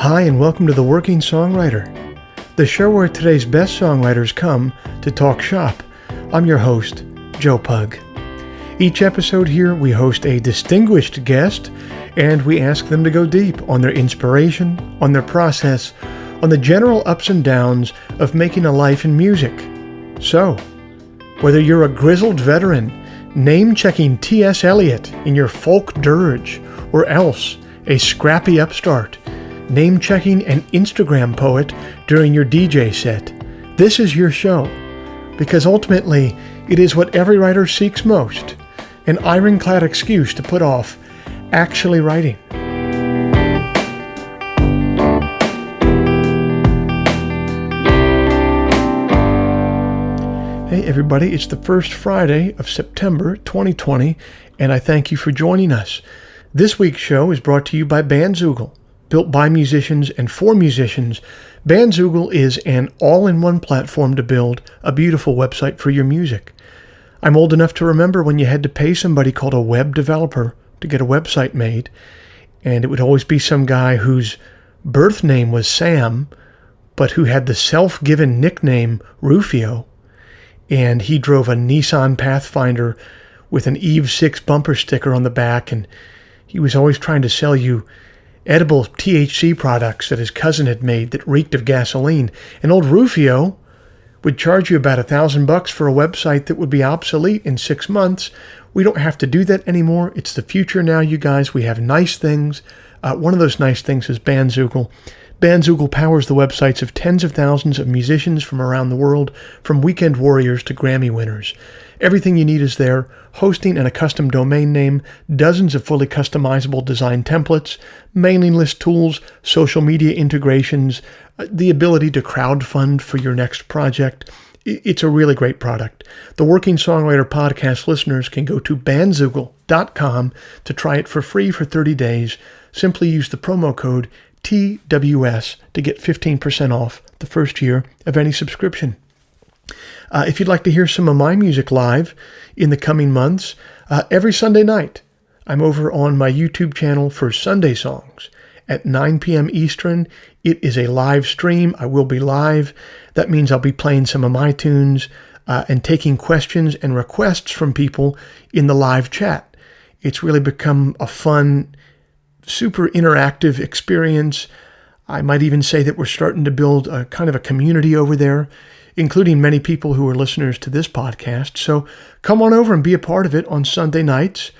Hi, and welcome to The Working Songwriter, the show where today's best songwriters come to talk shop. I'm your host, Joe Pug. Each episode here, we host a distinguished guest, and we ask them to go deep on their inspiration, on their process, on the general ups and downs of making a life in music. So, whether you're a grizzled veteran, name-checking T.S. Eliot in your folk dirge, or else a scrappy upstart, name-checking an Instagram poet during your DJ set, this is your show, because ultimately it is what every writer seeks most, an ironclad excuse to put off actually writing. Hey everybody, it's the first Friday of September 2020, and I thank you for joining us. This week's show is brought to you by Bandzoogle. Built by musicians and for musicians, Bandzoogle is an all-in-one platform to build a beautiful website for your music. I'm old enough to remember when you had to pay somebody called a web developer to get a website made, and it would always be some guy whose birth name was Sam, but who had the self-given nickname Rufio, and he drove a Nissan Pathfinder with an Eve 6 bumper sticker on the back, and he was always trying to sell you edible THC products that his cousin had made that reeked of gasoline. And old Rufio would charge you about $1,000 for a website that would be obsolete in 6 months. We don't have to do that anymore. It's the future now, you guys. We have nice things. One of those nice things is Bandzoogle. Bandzoogle powers the websites of tens of thousands of musicians from around the world, from weekend warriors to Grammy winners. Everything you need is there: hosting and a custom domain name, dozens of fully customizable design templates, mailing list tools, social media integrations, the ability to crowdfund for your next project. It's a really great product. The Working Songwriter podcast listeners can go to bandzoogle.com to try it for free for 30 days. Simply use the promo code TWS to get 15% off the first year of any subscription. If you'd like to hear some of my music live in the coming months, every Sunday night, I'm over on my YouTube channel for Sunday Songs at 9 p.m. Eastern. It is a live stream. I will be live. That means I'll be playing some of my tunes and taking questions and requests from people in the live chat. It's really become a fun, super interactive experience. I might even say that we're starting to build a kind of a community over there, including many people who are listeners to this podcast. So come on over and be a part of it on Sunday nights.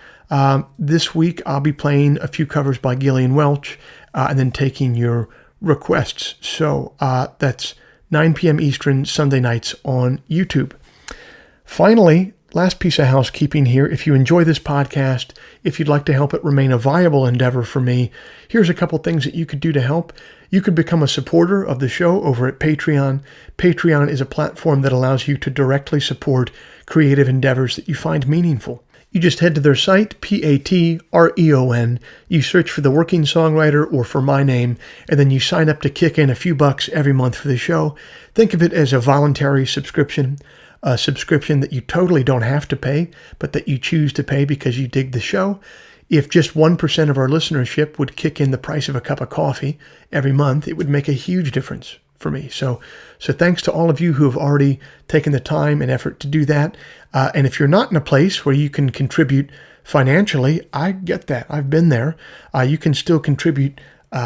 This week, I'll be playing a few covers by Gillian Welch and then taking your requests. So that's 9 p.m. Eastern, Sunday nights on YouTube. Finally, last piece of housekeeping here. If you enjoy this podcast, if you'd like to help it remain a viable endeavor for me, here's a couple things that you could do to help. You could become a supporter of the show over at Patreon. Patreon is a platform that allows you to directly support creative endeavors that you find meaningful. You just head to their site, Patreon. You search for The Working Songwriter or for my name, and then you sign up to kick in a few bucks every month for the show. Think of it as a voluntary subscription, a subscription that you totally don't have to pay, but that you choose to pay because you dig the show. If just 1% of our listenership would kick in the price of a cup of coffee every month, it would make a huge difference for me. So thanks to all of you who have already taken the time and effort to do that. And if you're not in a place where you can contribute financially, I get that. I've been there. You can still contribute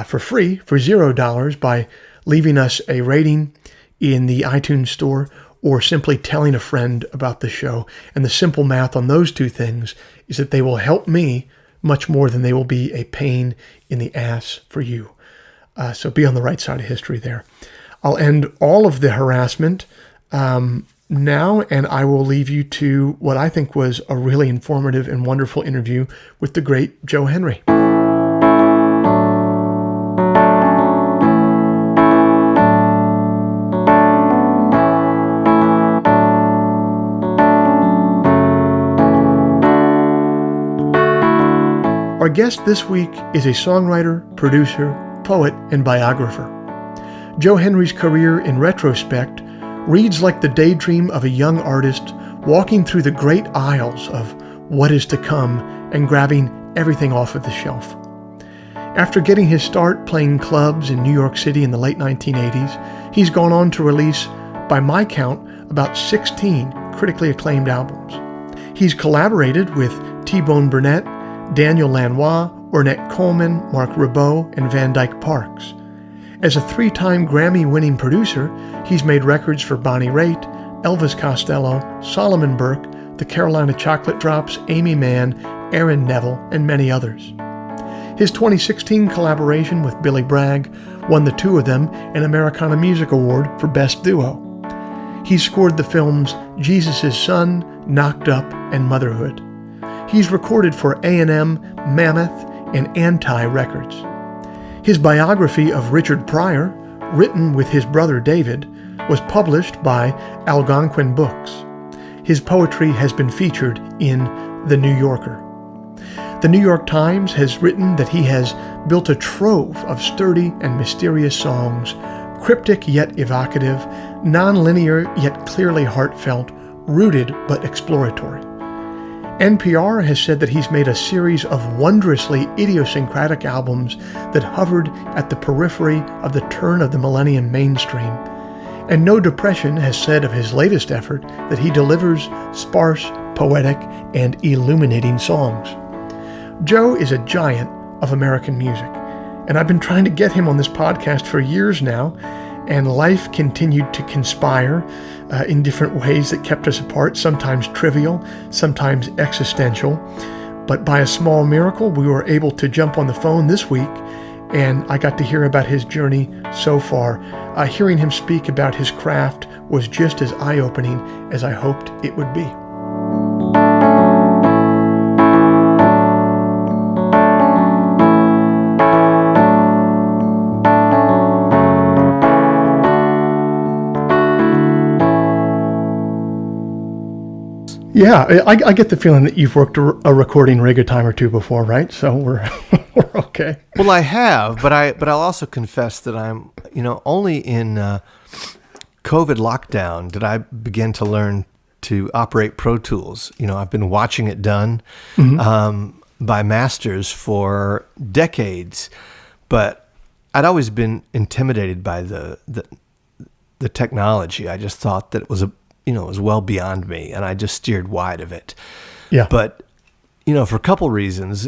for free, for $0, by leaving us a rating in the iTunes store or simply telling a friend about the show. And the simple math on those two things is that they will help me much more than they will be a pain in the ass for you. So be on the right side of history there. I'll end all of the harassment now, and I will leave you to what I think was a really informative and wonderful interview with the great Joe Henry. Our guest this week is a songwriter, producer, poet, and biographer. Joe Henry's career in retrospect reads like the daydream of a young artist walking through the great aisles of what is to come and grabbing everything off of the shelf. After getting his start playing clubs in New York City in the late 1980s, he's gone on to release, by my count, about 16 critically acclaimed albums. He's collaborated with T-Bone Burnett, Daniel Lanois, Ornette Coleman, Mark Ribot, and Van Dyke Parks. As a 3-time Grammy-winning producer, he's made records for Bonnie Raitt, Elvis Costello, Solomon Burke, the Carolina Chocolate Drops, Amy Mann, Aaron Neville, and many others. His 2016 collaboration with Billy Bragg won the two of them an Americana Music Award for Best Duo. He scored the films Jesus' Son, Knocked Up, and Motherhood. He's recorded for A&M, Mammoth, and Anti Records. His biography of Richard Pryor, written with his brother David, was published by Algonquin Books. His poetry has been featured in The New Yorker. The New York Times has written that he has built a trove of sturdy and mysterious songs, cryptic yet evocative, non-linear yet clearly heartfelt, rooted but exploratory. NPR has said that he's made a series of wondrously idiosyncratic albums that hovered at the periphery of the turn of the millennium mainstream. And No Depression has said of his latest effort that he delivers sparse, poetic, and illuminating songs. Joe is a giant of American music, and I've been trying to get him on this podcast for years now, and life continued to conspire in different ways that kept us apart, sometimes trivial, sometimes existential. But by a small miracle, we were able to jump on the phone this week, and I got to hear about his journey so far. Hearing him speak about his craft was just as eye-opening as I hoped it would be. Yeah, I get the feeling that you've worked a recording rig a time or two before, right? So we're okay. Well, I have, but I'll also confess that I'm, only in COVID lockdown did I begin to learn to operate Pro Tools. I've been watching it done by masters for decades, but I'd always been intimidated by the technology. I just thought that it was it was well beyond me, and I just steered wide of it. Yeah. But, for a couple reasons,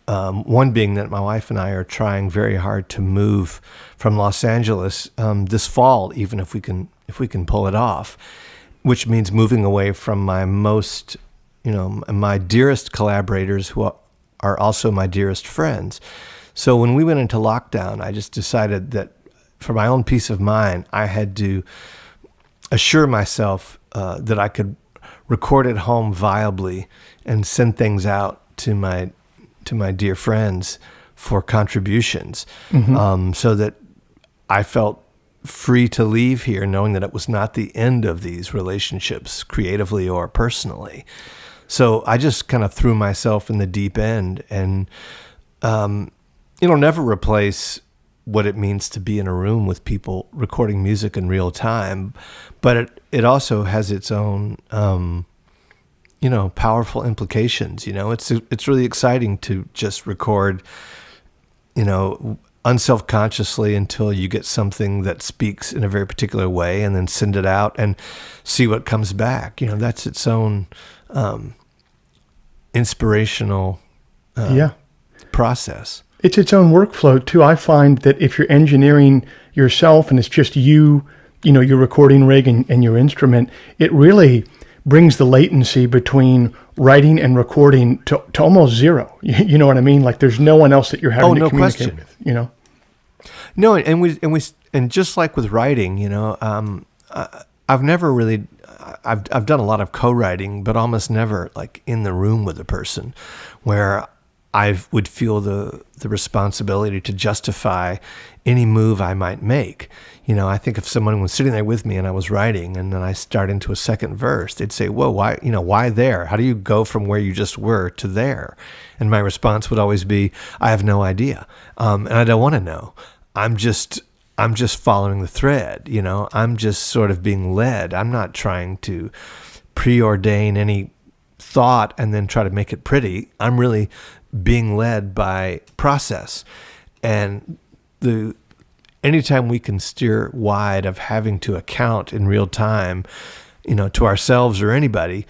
one being that my wife and I are trying very hard to move from Los Angeles this fall, even if we can pull it off, which means moving away from my most, my dearest collaborators who are also my dearest friends. So when we went into lockdown, I just decided that for my own peace of mind, I had to assure myself that I could record at home viably and send things out to my dear friends for contributions, so that I felt free to leave here, knowing that it was not the end of these relationships, creatively or personally. So I just kind of threw myself in the deep end, and it'll never replace what it means to be in a room with people recording music in real time, but it also has its own powerful implications. It's really exciting to just record unselfconsciously until you get something that speaks in a very particular way, and then send it out and see what comes back. That's its own inspirational process. It's its own workflow too. I find that if you're engineering yourself and it's just your recording rig and your instrument, it really brings the latency between writing and recording to almost zero. You know what I mean? Like there's no one else that you're having to communicate with. No, and just like with writing, I've never really. I've done a lot of co-writing, but almost never like in the room with a person, where I would feel the responsibility to justify any move I might make. I think if someone was sitting there with me and I was writing, and then I start into a second verse, they'd say, "Whoa, why there? How do you go from where you just were to there?" And my response would always be, "I have no idea, and I don't want to know. I'm just following the thread. I'm just sort of being led. I'm not trying to preordain any thought and then try to make it pretty. I'm really being led by process." And anytime we can steer wide of having to account in real time, to ourselves or anybody,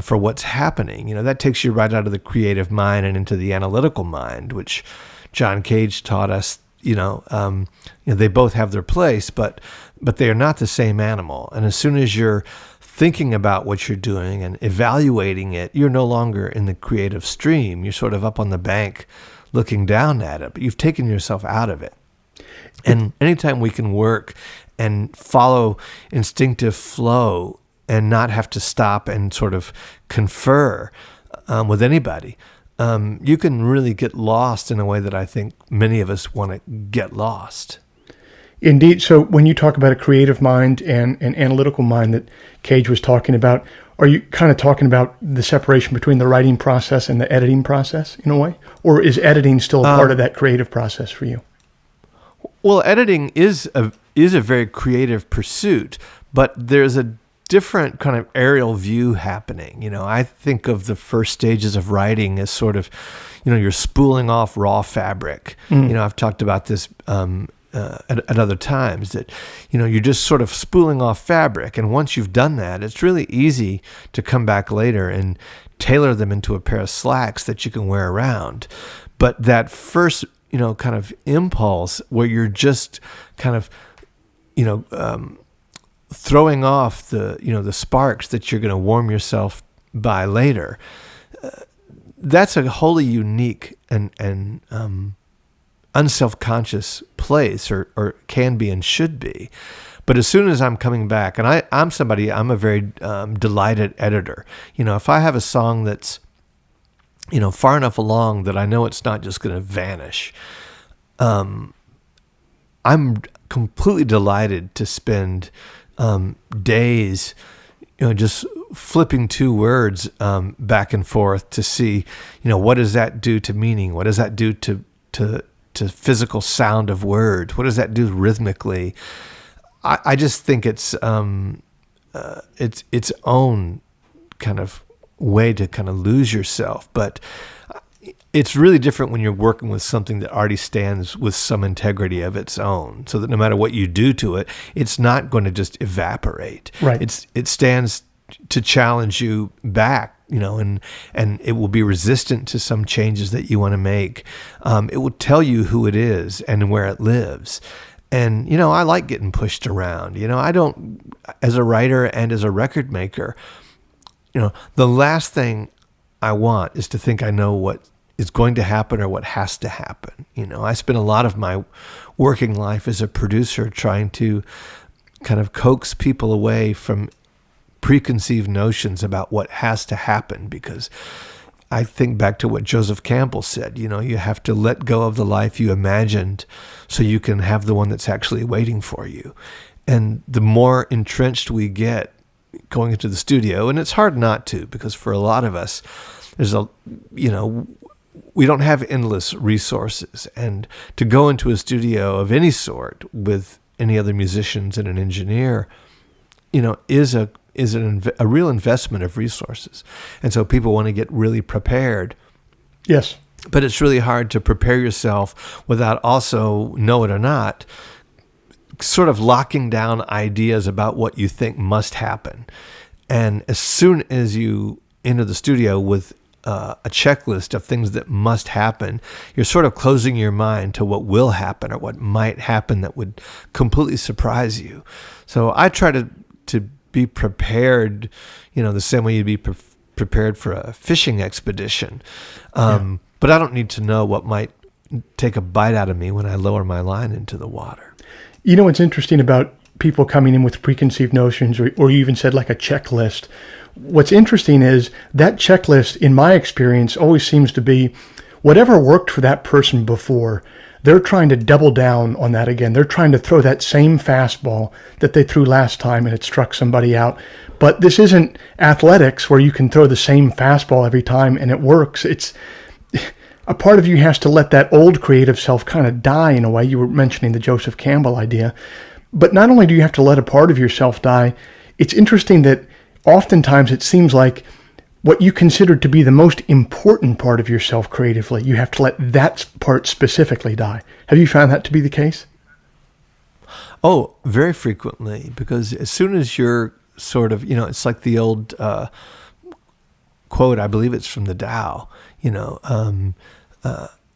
for what's happening, that takes you right out of the creative mind and into the analytical mind, which John Cage taught us. They both have their place, but they are not the same animal. And as soon as you're thinking about what you're doing and evaluating it, you're no longer in the creative stream. You're sort of up on the bank looking down at it, but you've taken yourself out of it. And anytime we can work and follow instinctive flow and not have to stop and sort of confer with anybody, you can really get lost in a way that I think many of us want to get lost. Indeed. So when you talk about a creative mind and an analytical mind that Cage was talking about, are you kind of talking about the separation between the writing process and the editing process in a way? Or is editing still a part of that creative process for you? Well, editing is a very creative pursuit, but there's a different kind of aerial view happening. I think of the first stages of writing as sort of, you're spooling off raw fabric. I've talked about this at other times, that you're just sort of spooling off fabric, and once you've done that, it's really easy to come back later and tailor them into a pair of slacks that you can wear around. But that first kind of impulse where you're just kind of throwing off the sparks that you're going to warm yourself by later, that's a wholly unique and unself-conscious place, or can be and should be. But as soon as I'm coming back, and I'm a very delighted editor. If I have a song that's far enough along that I know it's not just going to vanish, I'm completely delighted to spend days just flipping two words back and forth to see what does that do to meaning, what does that do to physical sound of words, what does that do rhythmically. I just think it's its own kind of way to kind of lose yourself. But it's really different when you're working with something that already stands with some integrity of its own, so that no matter what you do to it, it's not going to just evaporate. Right. It stands to challenge you back, and it will be resistant to some changes that you want to make. It will tell you who it is and where it lives. And, I like getting pushed around. I don't, as a writer and as a record maker, the last thing I want is to think I know what is going to happen or what has to happen. I spent a lot of my working life as a producer trying to kind of coax people away from preconceived notions about what has to happen, because I think back to what Joseph Campbell said, you have to let go of the life you imagined so you can have the one that's actually waiting for you. And the more entrenched we get going into the studio, and it's hard not to, because for a lot of us, there's we don't have endless resources. And to go into a studio of any sort with any other musicians and an engineer, is a real investment of resources. And so people want to get really prepared. Yes. But it's really hard to prepare yourself without also, know it or not, sort of locking down ideas about what you think must happen. And as soon as you enter the studio with a checklist of things that must happen, you're sort of closing your mind to what will happen or what might happen that would completely surprise you. So I try to be prepared, the same way you'd be prepared for a fishing expedition. But I don't need to know what might take a bite out of me when I lower my line into the water. What's interesting about people coming in with preconceived notions, or you even said like a checklist. What's interesting is that checklist, in my experience, always seems to be whatever worked for that person before. They're trying to double down on that again. They're trying to throw that same fastball that they threw last time and it struck somebody out. But this isn't athletics where you can throw the same fastball every time and it works. It's a part of you has to let that old creative self kind of die in a way. You were mentioning the Joseph Campbell idea. But not only do you have to let a part of yourself die, it's interesting that oftentimes it seems like what you consider to be the most important part of yourself creatively, you have to let that part specifically die. Have you found that to be the case? Oh, very frequently, because as soon as you're sort of, it's like the old quote, I believe it's from the Tao,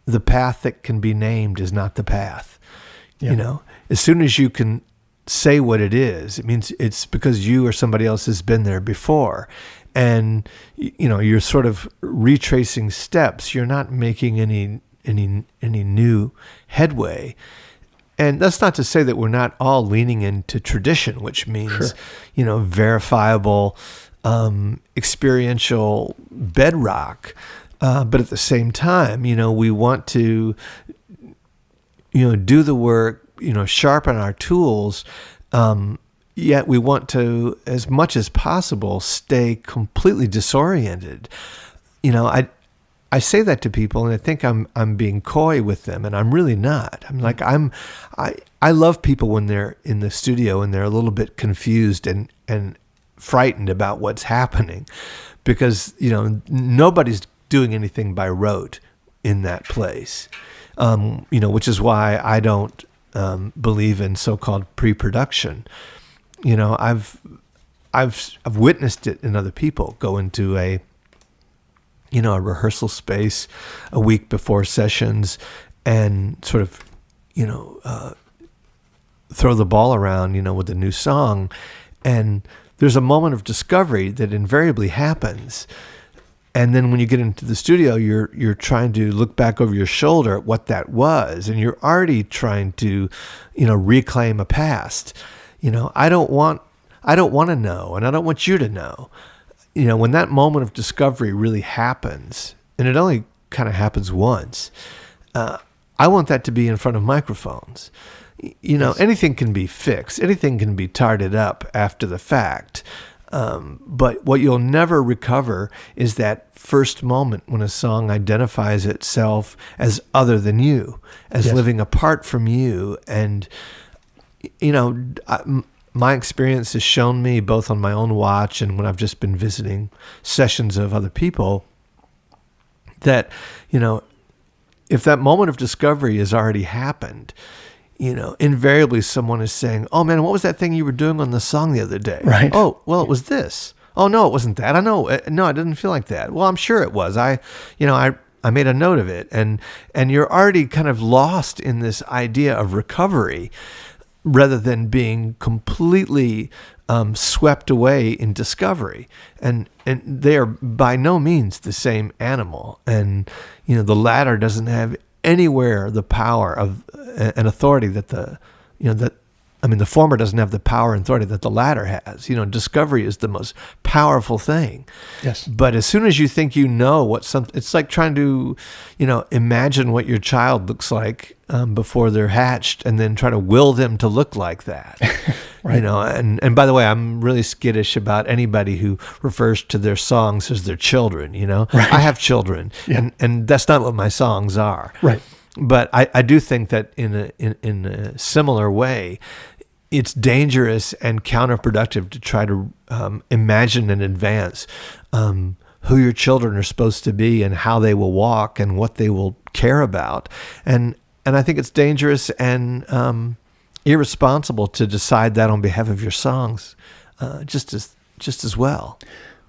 the path that can be named is not the path. Yeah. As soon as you can say what it is, it means it's because you or somebody else has been there before. And, you're sort of retracing steps. You're not making any new headway. And that's not to say that we're not all leaning into tradition, which means, Sure. Verifiable, experiential bedrock. But at the same time, we want to, do the work, sharpen our tools, yet we want to, as much as possible, stay completely disoriented. I say that to people, and I think I'm being coy with them, and I'm really not. I love people when they're in the studio and they're a little bit confused and frightened about what's happening, because nobody's doing anything by rote in that place. Which is why I don't believe in so-called pre-production. I've witnessed it in other people. Go into a rehearsal space a week before sessions and sort of, throw the ball around, with a new song. And there's a moment of discovery that invariably happens. And then when you get into the studio, you're trying to look back over your shoulder at what that was, and you're already trying to, reclaim a past. I don't want to know, and I don't want you to know. When that moment of discovery really happens, and it only kind of happens once, I want that to be in front of microphones. Yes. Anything can be fixed, anything can be tarted up after the fact. But what you'll never recover is that first moment when a song identifies itself as other than you, as Yes. living apart from you. And, my experience has shown me, both on my own watch and when I've just been visiting sessions of other people, that, if that moment of discovery has already happened, invariably someone is saying, "Oh man, what was that thing you were doing on the song the other day?" Right. "Oh, well, it was this." "Oh no, it wasn't that." "I know. No, I didn't feel like that." "Well, I'm sure it was. I made a note of it." And you're already kind of lost in this idea of recovery, rather than being completely swept away in discovery. And they are by no means the same animal. And the latter doesn't have anywhere the power of an authority that the former doesn't have the power and authority that the latter has. Discovery is the most powerful thing. Yes. But as soon as you think it's like trying to, imagine what your child looks like before they're hatched, and then try to will them to look like that. Right. And by the way, I'm really skittish about anybody who refers to their songs as their children. Right. I have children, Yeah. and that's not what my songs are. Right. But I do think that in a similar way, it's dangerous and counterproductive to try to imagine in advance who your children are supposed to be and how they will walk and what they will care about. And I think it's dangerous and irresponsible to decide that on behalf of your songs, just as well.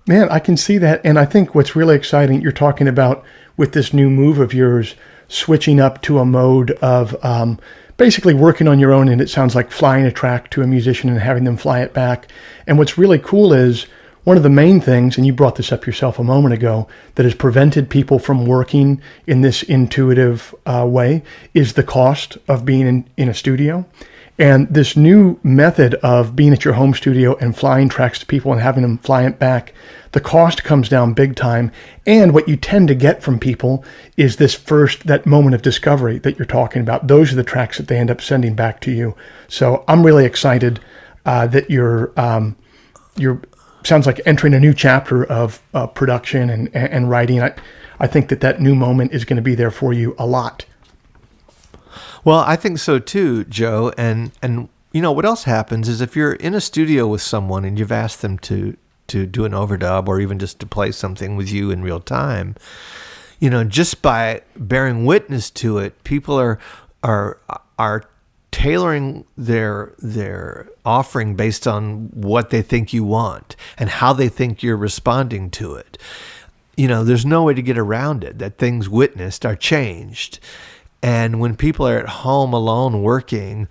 Man, I can see that. And I think what's really exciting, you're talking about with this new move of yours, switching up to a mode of basically working on your own, and it sounds like flying a track to a musician and having them fly it back. And what's really cool is one of the main things, and you brought this up yourself a moment ago, that has prevented people from working in this intuitive way is the cost of being in a studio. And this new method of being at your home studio and flying tracks to people and having them fly it back, the cost comes down big time. And what you tend to get from people is that moment of discovery that you're talking about. Those are the tracks that they end up sending back to you. So I'm really excited that you're sounds like entering a new chapter of production and writing. I think that new moment is going to be there for you a lot. Well, I think so too, Joe. And what else happens is if you're in a studio with someone and you've asked them to to do an overdub or even just to play something with you in real time, just by bearing witness to it, people are tailoring their offering based on what they think you want and how they think you're responding to it. There's no way to get around it, that things witnessed are changed. And when people are at home alone working,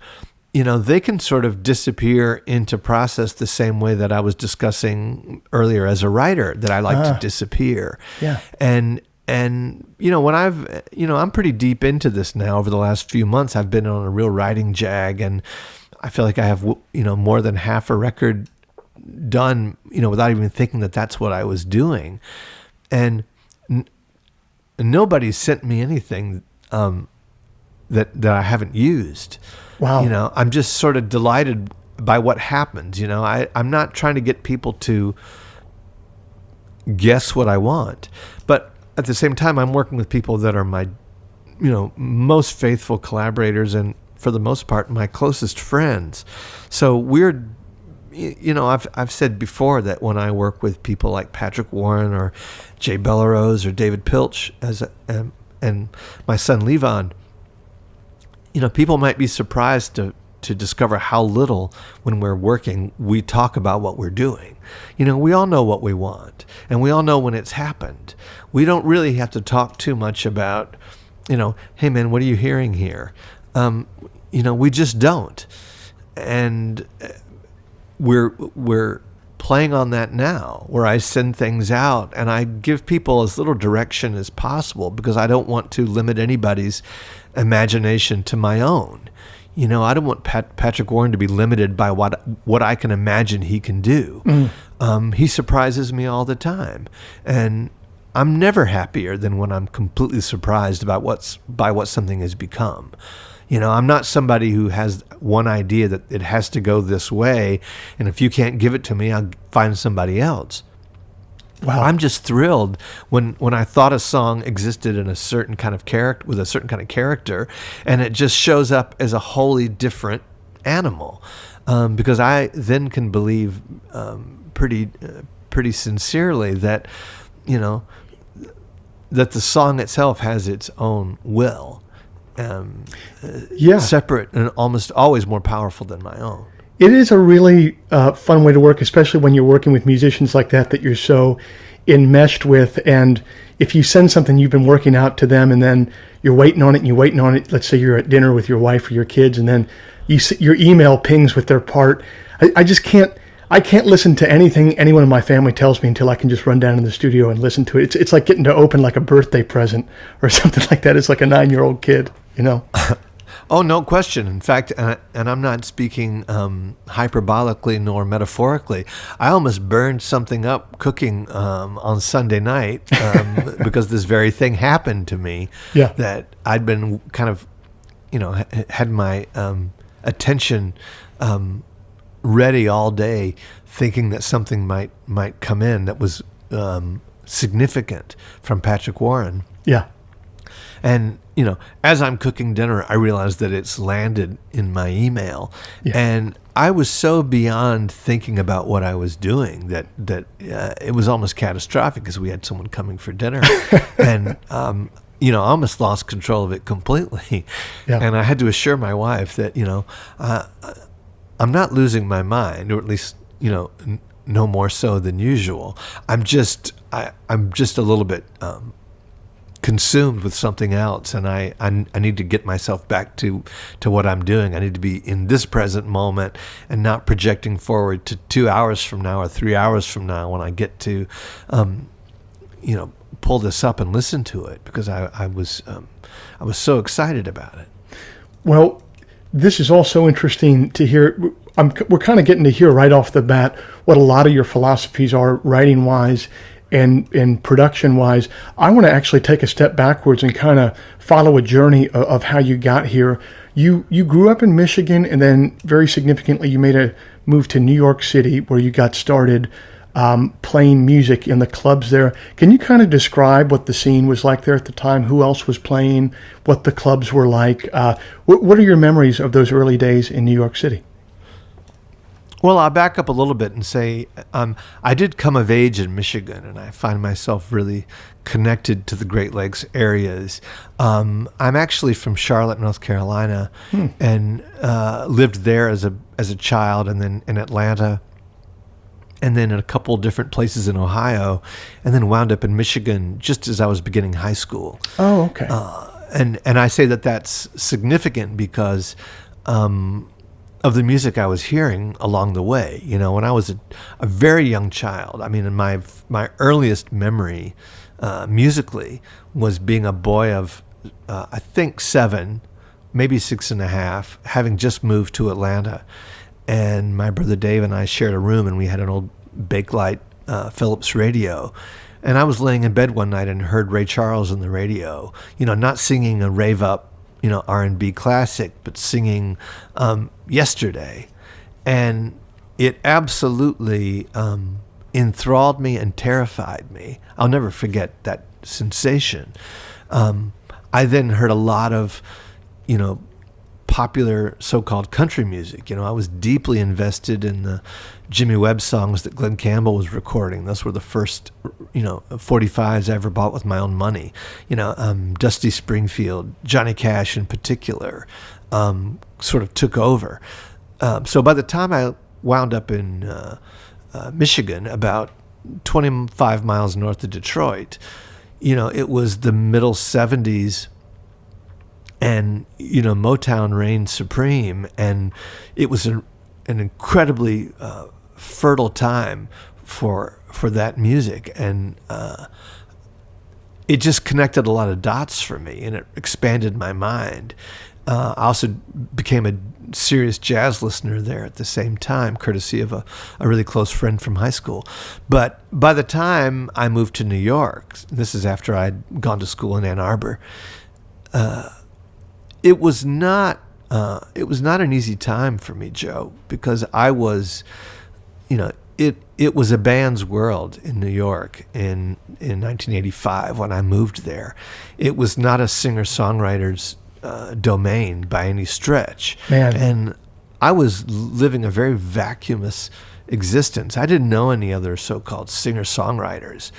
they can sort of disappear into process the same way that I was discussing earlier as a writer, that I like to disappear. Yeah. And when I'm pretty deep into this now. Over the last few months, I've been on a real writing jag, and I feel like I have, more than half a record done, without even thinking that that's what I was doing. And nobody sent me anything that I haven't used. Wow. I'm just sort of delighted by what happens. I'm not trying to get people to guess what I want, but at the same time, I'm working with people that are my, most faithful collaborators, and for the most part, my closest friends. So I've said before that when I work with people like Patrick Warren or Jay Bellerose or David Pilch and my son Levon, people might be surprised to discover how little, when we're working, we talk about what we're doing. We all know what we want, and we all know when it's happened. We don't really have to talk too much about, hey man, what are you hearing here? We just don't. And we're playing on that now, where I send things out and I give people as little direction as possible, because I don't want to limit anybody's imagination to my own. I don't want Patrick Warren to be limited by what I can imagine he can do. He surprises me all the time, and I'm never happier than when I'm completely surprised by what something has become. I'm not somebody who has one idea that it has to go this way, and if you can't give it to me, I'll find somebody else. Wow. I'm just thrilled when I thought a song existed in a certain kind of character, with a certain kind of character, and it just shows up as a wholly different animal, because I then can believe pretty sincerely that that the song itself has its own will. Separate and almost always more powerful than my own. It is a really fun way to work, especially when you're working with musicians like that you're so enmeshed with. And if you send something you've been working out to them, and then you're waiting on it, let's say you're at dinner with your wife or your kids, and then your email pings with their part. I can't listen to anything anyone in my family tells me until I can just run down in the studio and listen to it. It's like getting to open like a birthday present or something like that. It's like a 9-year-old kid, Oh, no question. In fact, and I'm not speaking hyperbolically nor metaphorically, I almost burned something up cooking on Sunday night because this very thing happened to me. Yeah. That I'd been kind of, had my attention ready all day, thinking that something might come in that was significant from Patrick Warren. Yeah. And, as I'm cooking dinner, I realized that it's landed in my email. Yeah. And I was so beyond thinking about what I was doing that it was almost catastrophic, because we had someone coming for dinner. And, I almost lost control of it completely. Yeah. And I had to assure my wife that, I'm not losing my mind, or at least, no more so than usual. I'm just a little bit consumed with something else, and I need to get myself back to what I'm doing. I need to be in this present moment and not projecting forward to 2 hours from now or 3 hours from now when I get to, pull this up and listen to it, because I was so excited about it. Well, this is also interesting to hear. We're kind of getting to hear right off the bat what a lot of your philosophies are, writing-wise and production-wise. I want to actually take a step backwards and kind of follow a journey of how you got here. You grew up in Michigan, and then very significantly, you made a move to New York City, where you got started playing music in the clubs there. Can you kind of describe what the scene was like there at the time? Who else was playing? What the clubs were like? What are your memories of those early days in New York City? Well, I'll back up a little bit and say I did come of age in Michigan, and I find myself really connected to the Great Lakes areas. I'm actually from Charlotte, North Carolina, and lived there as a child, and then in Atlanta, and then in a couple different places in Ohio, and then wound up in Michigan just as I was beginning high school. Oh, okay. And I say that that's significant because of the music I was hearing along the way. You know, when I was a very young child, I mean, in my earliest memory musically was being a boy of, I think 7, maybe 6.5, having just moved to Atlanta. And my brother Dave and I shared a room, and we had an old Bakelite Philips radio. And I was laying in bed one night and heard Ray Charles on the radio, you know, not singing a rave up, you know, R&B classic, but singing Yesterday. And it absolutely enthralled me and terrified me. I'll never forget that sensation. I then heard a lot of, you know, popular so-called country music. You know, I was deeply invested in the Jimmy Webb songs that Glenn Campbell was recording. Those were the first, you know, 45s I ever bought with my own money. You know, Dusty Springfield, Johnny Cash in particular, sort of took over. So by the time I wound up in Michigan, about 25 miles north of Detroit, you know, it was the middle 70s. And, you know, Motown reigned supreme, and it was an incredibly fertile time for that music. And it just connected a lot of dots for me, and it expanded my mind. I also became a serious jazz listener there at the same time, courtesy of a really close friend from high school. But by the time I moved to New York, this is after I'd gone to school in Ann Arbor, it was not an easy time for me, Joe, because I was, you know, it was a band's world in New York in 1985 when I moved there. It was not a singer-songwriter's domain by any stretch. Man. And I was living a very vacuumous existence. I didn't know any other so-called singer-songwriters.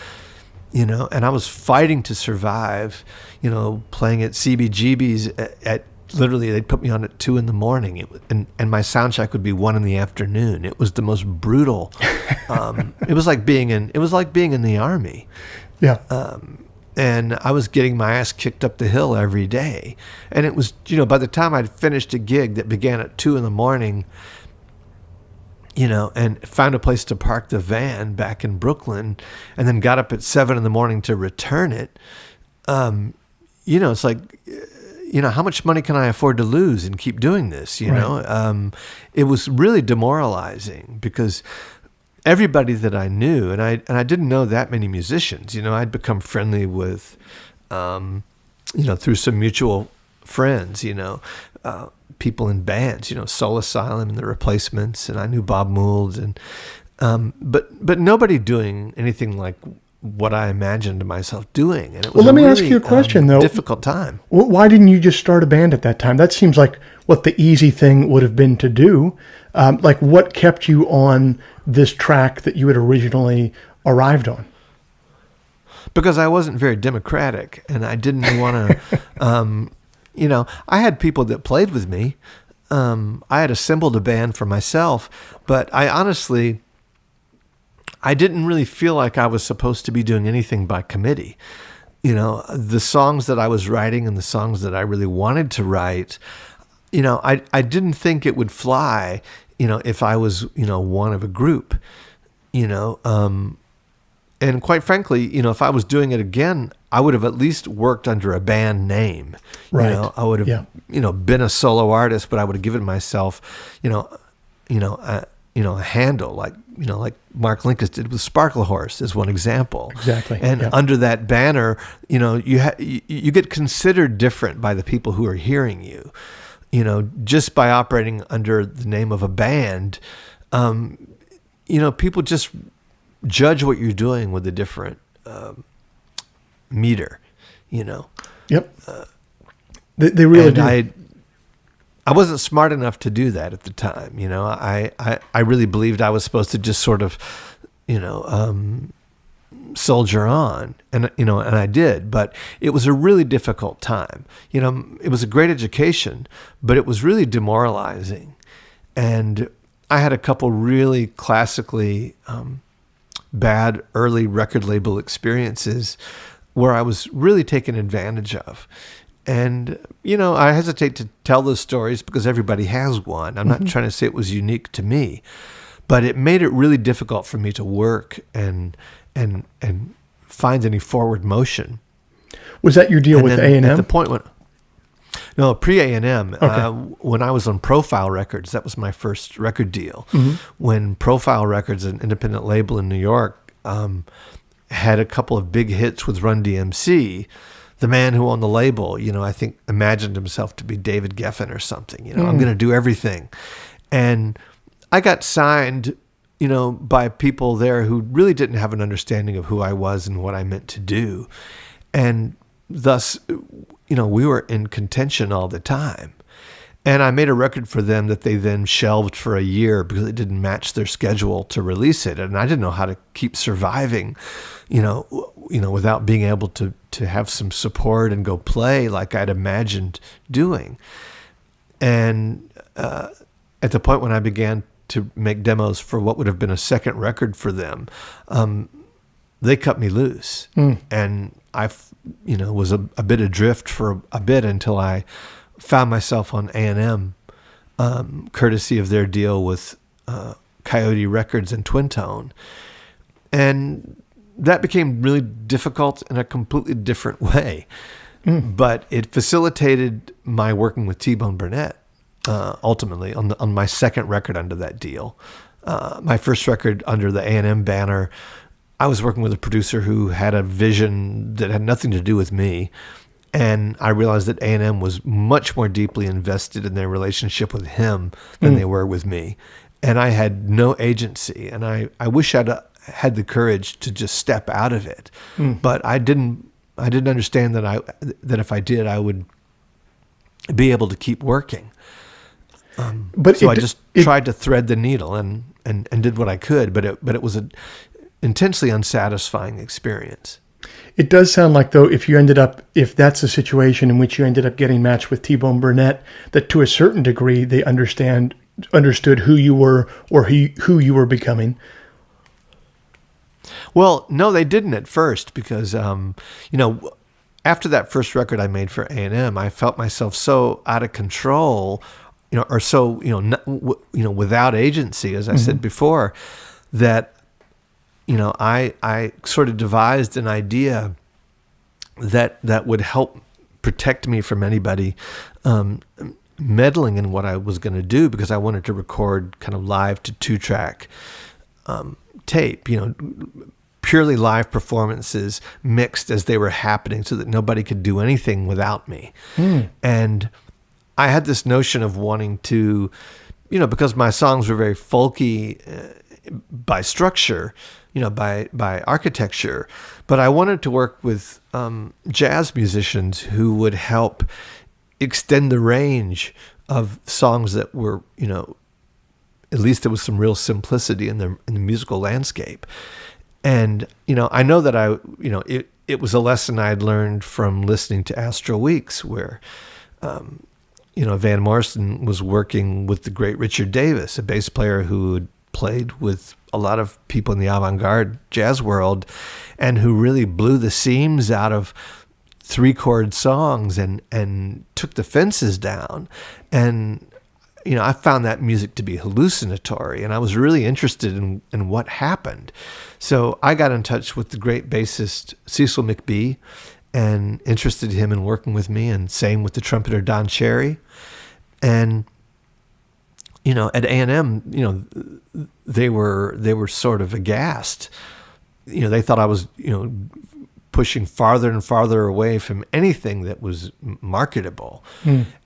You know, and I was fighting to survive, you know, playing at CBGB's at literally, they'd put me on at 2 a.m. And my sound check would be 1 p.m. It was the most brutal. It was like being in the army. Yeah. And I was getting my ass kicked up the hill every day. And it was, you know, by the time I'd finished a gig that began at 2 a.m, you know, and found a place to park the van back in Brooklyn, and then got up at 7 a.m. to return it. You know, it's like, you know, how much money can I afford to lose and keep doing this? You know, it was really demoralizing because everybody that I knew, and I didn't know that many musicians. You know, I'd become friendly with, you know, through some mutual friends. You know. People in bands, you know, Soul Asylum and the Replacements, and I knew Bob Mould, and but nobody doing anything like what I imagined myself doing. And it was let me really, ask you a question, though. Difficult time. Why didn't you just start a band at that time? That seems like what the easy thing would have been to do. Like, what kept you on this track that you had originally arrived on? Because I wasn't very democratic, and I didn't want to. You know, I had people that played with me. I had assembled a band for myself, but I didn't really feel like I was supposed to be doing anything by committee. You know, the songs that I was writing and the songs that I really wanted to write, you know, I didn't think it would fly, you know, if I was, you know, one of a group, you know, and quite frankly, you know, if I was doing it again, I would have at least worked under a band name. Right. You know, I would have, you know, been a solo artist, but I would have given myself, a handle like Mark Linkous did with Sparkle Horse is one example. Exactly. And under that banner, you know, you get considered different by the people who are hearing you. You know, just by operating under the name of a band, you know, people just judge what you're doing with a different meter, you know. Yep. They really do. I wasn't smart enough to do that at the time. I really believed I was supposed to just sort of, soldier on, and I did, but it was a really difficult time. It was a great education, but it was really demoralizing. And I had a couple really classically bad early record label experiences where I was really taken advantage of. And, I hesitate to tell those stories because everybody has one. I'm not trying to say it was unique to me, but it made it really difficult for me to work and find any forward motion. Was that your deal with A&M? At the point pre-A&M, Okay. when I was on Profile Records, that was my first record deal. When Profile Records, an independent label in New York, had a couple of big hits with Run DMC, the man who owned the label, I think imagined himself to be David Geffen or something. I'm going to do everything. And I got signed, by people there who really didn't have an understanding of who I was and what I meant to do. And thus, we were in contention all the time. And I made a record for them that they then shelved for a year because it didn't match their schedule to release it. And I didn't know how to keep surviving, without being able to have some support and go play like I'd imagined doing. And at the point when I began to make demos for what would have been a second record for them, they cut me loose. And I, was a bit adrift for a bit until I found myself on A&M, courtesy of their deal with Coyote Records and Twin Tone. And that became really difficult in a completely different way. But it facilitated my working with T-Bone Burnett, ultimately, on my second record under that deal. My first record under the A&M banner, I was working with a producer who had a vision that had nothing to do with me. And I realized that A&M was much more deeply invested in their relationship with him than they were with me. And I had no agency. And I wish I'd had the courage to just step out of it. But I didn't understand that if I did, I would be able to keep working. So I just tried to thread the needle and did what I could. But it was an intensely unsatisfying experience. It does sound like, though, if that's the situation in which you ended up getting matched with T-Bone Burnett, that to a certain degree they understood who you were or who you were becoming. Well, no, they didn't at first because, after that first record I made for A&M, I felt myself so out of control, or so, without agency, as I said before, that I sort of devised an idea that would help protect me from anybody meddling in what I was going to do, because I wanted to record kind of live to 2-track tape, purely live performances mixed as they were happening so that nobody could do anything without me. And I had this notion of wanting to, because my songs were very folky by structure, by architecture, but I wanted to work with jazz musicians who would help extend the range of songs that were, at least there was some real simplicity in the musical landscape. And, I know that it was a lesson I had learned from listening to Astro Weeks, where, Van Morrison was working with the great Richard Davis, a bass player who had played with a lot of people in the avant-garde jazz world and who really blew the seams out of 3-chord songs and took the fences down. And, I found that music to be hallucinatory, and I was really interested in what happened. So I got in touch with the great bassist Cecil McBee and interested him in working with me, and same with the trumpeter Don Cherry. And, at A&M, they were sort of aghast. They thought I was, pushing farther and farther away from anything that was marketable.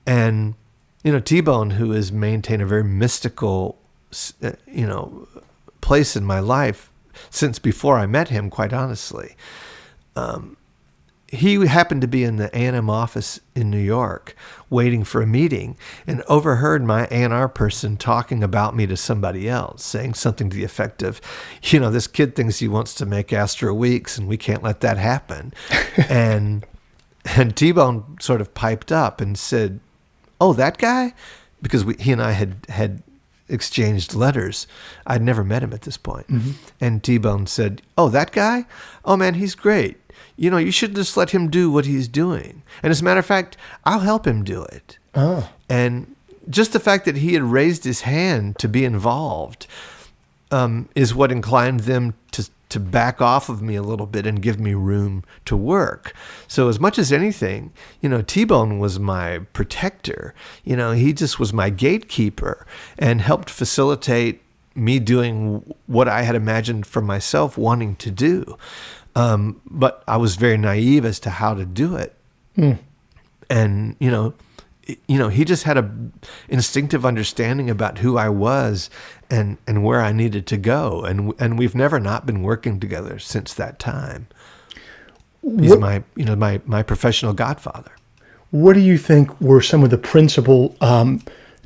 And, T-Bone, who has maintained a very mystical, place in my life since before I met him, quite honestly, he happened to be in the A&M office in New York waiting for a meeting and overheard my A&R person talking about me to somebody else, saying something to the effect of, this kid thinks he wants to make Astro Weeks and we can't let that happen. and T-Bone sort of piped up and said, "Oh, that guy?" Because he and I had exchanged letters. I'd never met him at this point. Mm-hmm. And T-Bone said, "Oh, that guy? Oh, man, he's great. You should just let him do what he's doing. And as a matter of fact, I'll help him do it." Oh. And just the fact that he had raised his hand to be involved is what inclined them to back off of me a little bit and give me room to work. So as much as anything, T-Bone was my protector. He just was my gatekeeper and helped facilitate me doing what I had imagined for myself wanting to do. But I was very naive as to how to do it. And, he just had a instinctive understanding about who I was and where I needed to go. And we've never not been working together since that time. He's my professional godfather. What do you think were some of the principal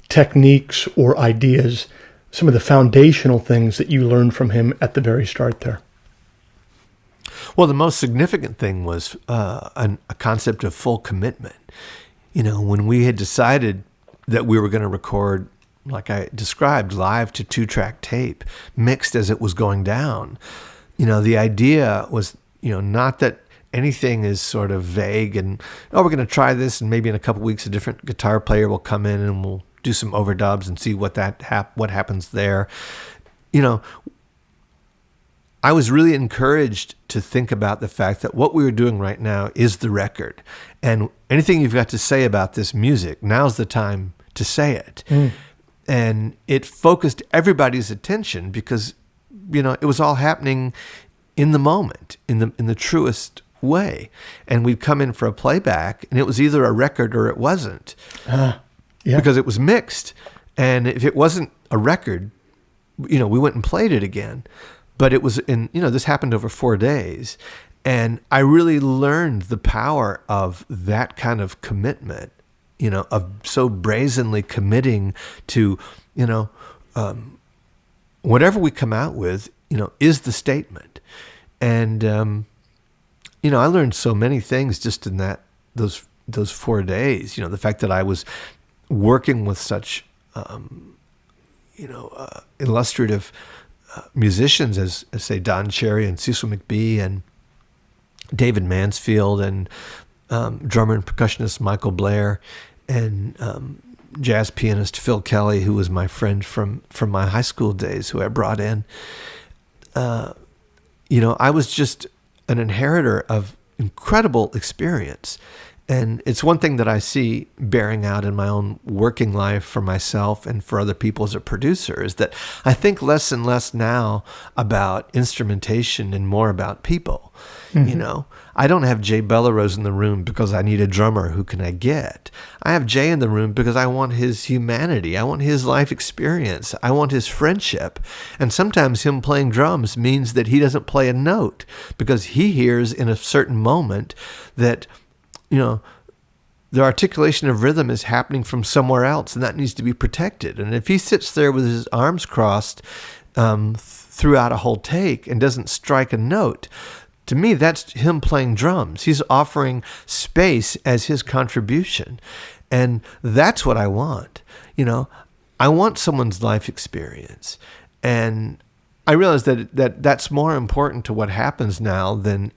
techniques or ideas, some of the foundational things that you learned from him at the very start there? Well, the most significant thing was a concept of full commitment. When we had decided that we were going to record, like I described, live to 2-track tape, mixed as it was going down, the idea was, not that anything is sort of vague and, we're going to try this and maybe in a couple of weeks a different guitar player will come in and we'll do some overdubs and see what happens there. I was really encouraged to think about the fact that what we were doing right now is the record. And anything you've got to say about this music, now's the time to say it. And it focused everybody's attention because, it was all happening in the moment, in the truest way. And we'd come in for a playback and it was either a record or it wasn't. Because it was mixed. And if it wasn't a record, we went and played it again. But it was this happened over 4 days. And I really learned the power of that kind of commitment, of so brazenly committing to, whatever we come out with, is the statement. And, I learned so many things just in those 4 days, the fact that I was working with such, illustrative musicians as say Don Cherry and Cecil McBee and David Mansfield and drummer and percussionist Michael Blair and jazz pianist Phil Kelly, who was my friend from my high school days, who I brought in. I was just an inheritor of incredible experience. And it's one thing that I see bearing out in my own working life for myself and for other people as a producer is that I think less and less now about instrumentation and more about people. Mm-hmm. I don't have Jay Bellerose in the room because I need a drummer. Who can I get? I have Jay in the room because I want his humanity. I want his life experience. I want his friendship. And sometimes him playing drums means that he doesn't play a note because he hears in a certain moment that the articulation of rhythm is happening from somewhere else, and that needs to be protected. And if he sits there with his arms crossed throughout a whole take and doesn't strike a note, to me, that's him playing drums. He's offering space as his contribution. And that's what I want. I want someone's life experience. And I realize that's more important to what happens now than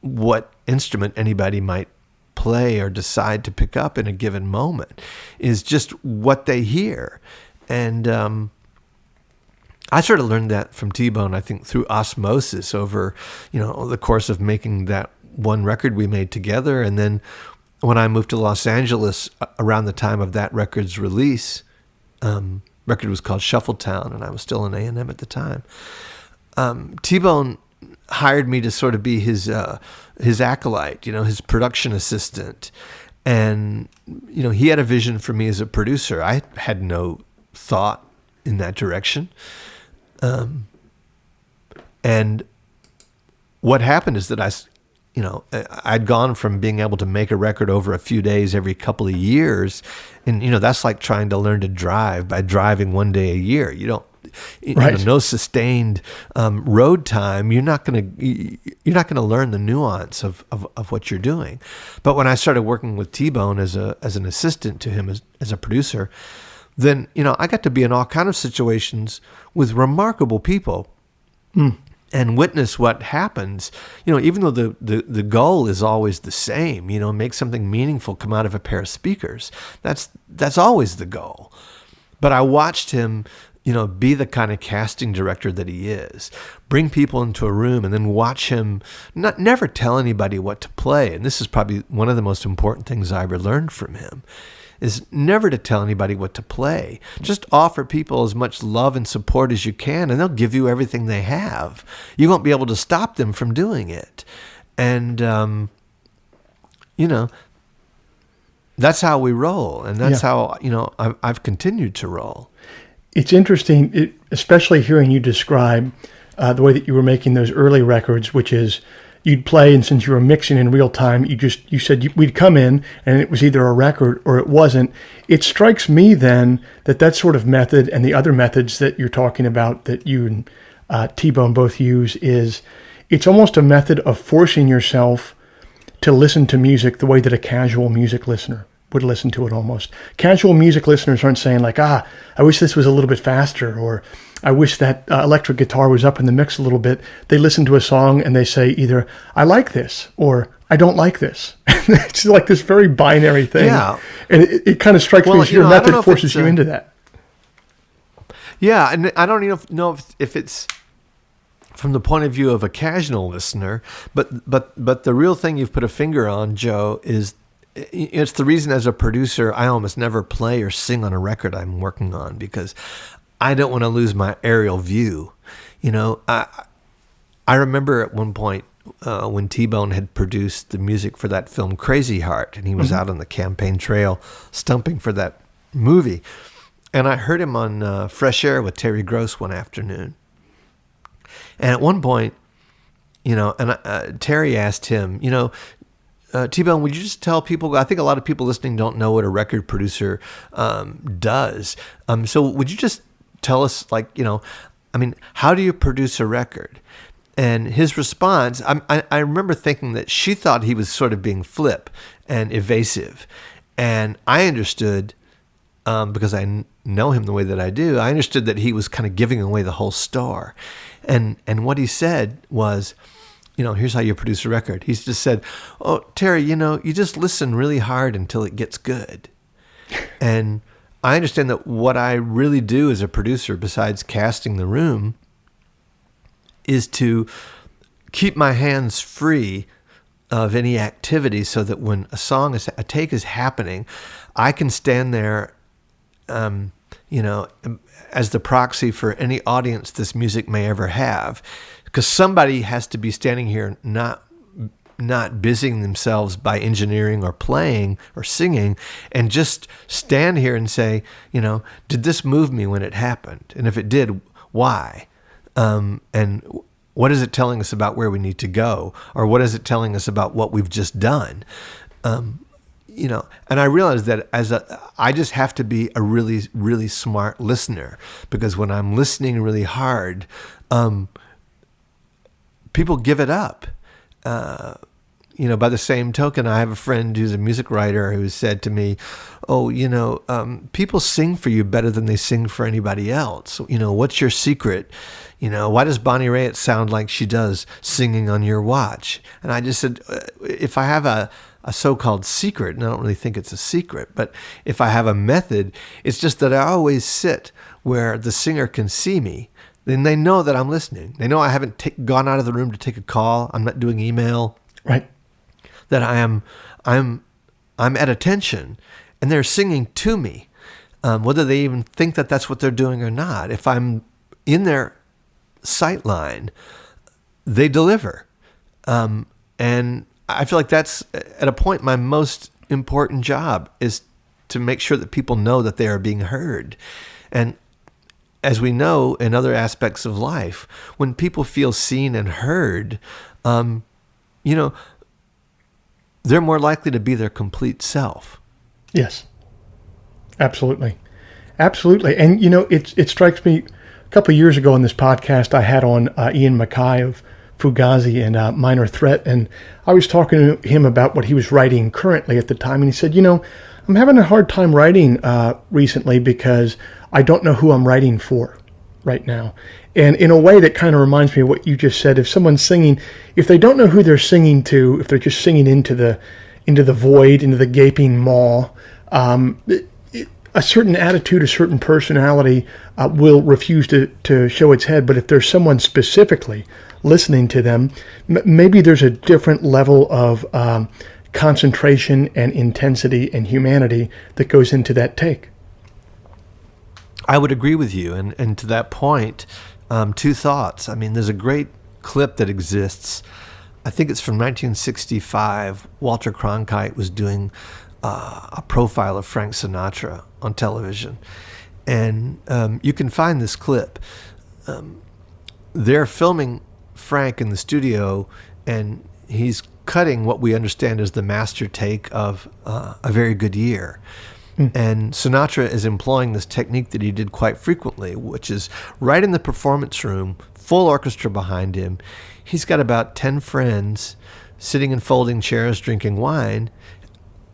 what instrument anybody might play or decide to pick up in a given moment, is just what they hear. And I sort of learned that from T-Bone, I think, through osmosis over, the course of making that one record we made together. And then when I moved to Los Angeles around the time of that record's release, record was called Shuffletown, and I was still in A&M at the time. T-Bone hired me to sort of be his acolyte, his production assistant. And, he had a vision for me as a producer. I had no thought in that direction. And what happened is that I'd gone from being able to make a record over a few days every couple of years, and that's like trying to learn to drive by driving one day a year. You don't, Right. no sustained road time. You're not gonna learn the nuance of what you're doing. But when I started working with T-Bone as an assistant to him as a producer, then I got to be in all kind of situations with remarkable people. And witness what happens, even though the goal is always the same, make something meaningful come out of a pair of speakers. That's always the goal. But I watched him, be the kind of casting director that he is, bring people into a room and then watch him never tell anybody what to play. And this is probably one of the most important things I ever learned from him, is never to tell anybody what to play. Just offer people as much love and support as you can, and they'll give you everything they have. You won't be able to stop them from doing it. And, that's how we roll. And that's how, I've continued to roll. It's interesting, especially hearing you describe the way that you were making those early records, which is you'd play, and since you were mixing in real time, you said we'd come in and it was either a record or it wasn't. It strikes me then that sort of method and the other methods that you're talking about that you and T-Bone both use it's almost a method of forcing yourself to listen to music the way that a casual music listener would listen to it almost. Casual music listeners aren't saying like, I wish this was a little bit faster, or I wish that electric guitar was up in the mix a little bit. They listen to a song and they say either, I like this, or I don't like this. It's like this very binary thing. Yeah. And it kind of strikes me as your method forces you into that. Yeah, and I don't even know if it's from the point of view of a casual listener, but the real thing you've put a finger on, Joe, is it's the reason as a producer I almost never play or sing on a record I'm working on, because I don't want to lose my aerial view. I remember at one point when T-Bone had produced the music for that film Crazy Heart, and he was out on the campaign trail stumping for that movie. And I heard him on Fresh Air with Terry Gross one afternoon. And at one point, Terry asked him, T-Bone, would you just tell people, I think a lot of people listening don't know what a record producer does. So would you just tell us, how do you produce a record? And his response, I remember thinking that she thought he was sort of being flip and evasive. And I understood, because I know him the way that I do, I understood that he was kind of giving away the whole star. And what he said was, here's how you produce a record. He's just said, oh, Terry, you just listen really hard until it gets good. And I understand that what I really do as a producer, besides casting the room, is to keep my hands free of any activity so that when a take is happening, I can stand there, as the proxy for any audience this music may ever have. Because somebody has to be standing here not busying themselves by engineering or playing or singing, and just stand here and say, did this move me when it happened? And if it did, why? And what is it telling us about where we need to go? Or what is it telling us about what we've just done? And I realized that I just have to be a really, really smart listener, because when I'm listening really hard, people give it up. By the same token, I have a friend who's a music writer who said to me, people sing for you better than they sing for anybody else. What's your secret? Why does Bonnie Raitt sound like she does singing on your watch? And I just said, if I have a so-called secret, and I don't really think it's a secret, but if I have a method, it's just that I always sit where the singer can see me. Then they know that I'm listening. They know I haven't gone out of the room to take a call. I'm not doing email. Right. That I'm at attention, and they're singing to me, whether they even think that that's what they're doing or not. If I'm in their sight line, they deliver. And I feel like that's, at a point, my most important job is to make sure that people know that they are being heard. And as we know in other aspects of life, when people feel seen and heard, they're more likely to be their complete self. Yes, absolutely. Absolutely. And, it strikes me, a couple of years ago on this podcast, I had on Ian Mackay of Fugazi and Minor Threat, and I was talking to him about what he was writing currently at the time, and he said, I'm having a hard time writing recently because I don't know who I'm writing for right now. And in a way that kind of reminds me of what you just said. If someone's singing, if they don't know who they're singing to, if they're just singing into the void, into the gaping maw, a certain attitude, a certain personality will refuse to show its head. But if there's someone specifically listening to them, maybe there's a different level of concentration and intensity and humanity that goes into that take. I would agree with you. And to that point, two thoughts. I mean, there's a great clip that exists. I think it's from 1965. Walter Cronkite was doing a profile of Frank Sinatra on television. And you can find this clip. They're filming Frank in the studio, and he's cutting what we understand as the master take of A Very Good Year. And Sinatra is employing this technique that he did quite frequently, which is right in the performance room, full orchestra behind him. He's got about 10 friends sitting in folding chairs drinking wine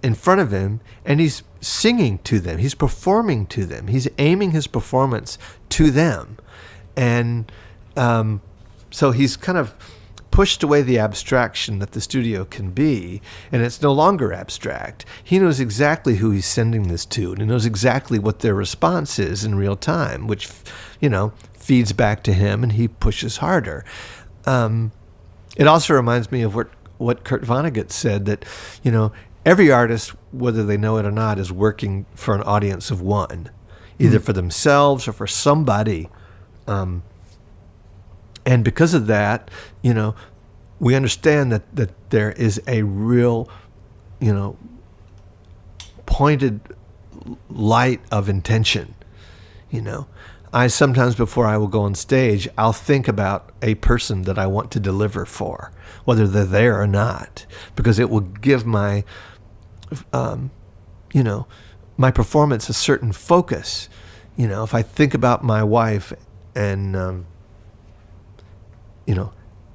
in front of him, and he's singing to them. He's performing to them. He's aiming his performance to them. And so he's kind of pushed away the abstraction that the studio can be, and it's no longer abstract. He knows exactly who he's sending this to, and he knows exactly what their response is in real time, which, feeds back to him, and he pushes harder. It also reminds me of what Kurt Vonnegut said, that, every artist, whether they know it or not, is working for an audience of one, either for themselves or for somebody. And because of that, we understand that there is a real, pointed light of intention. I sometimes, before I will go on stage, I'll think about a person that I want to deliver for, whether they're there or not, because it will give my, my performance a certain focus. If I think about my wife and,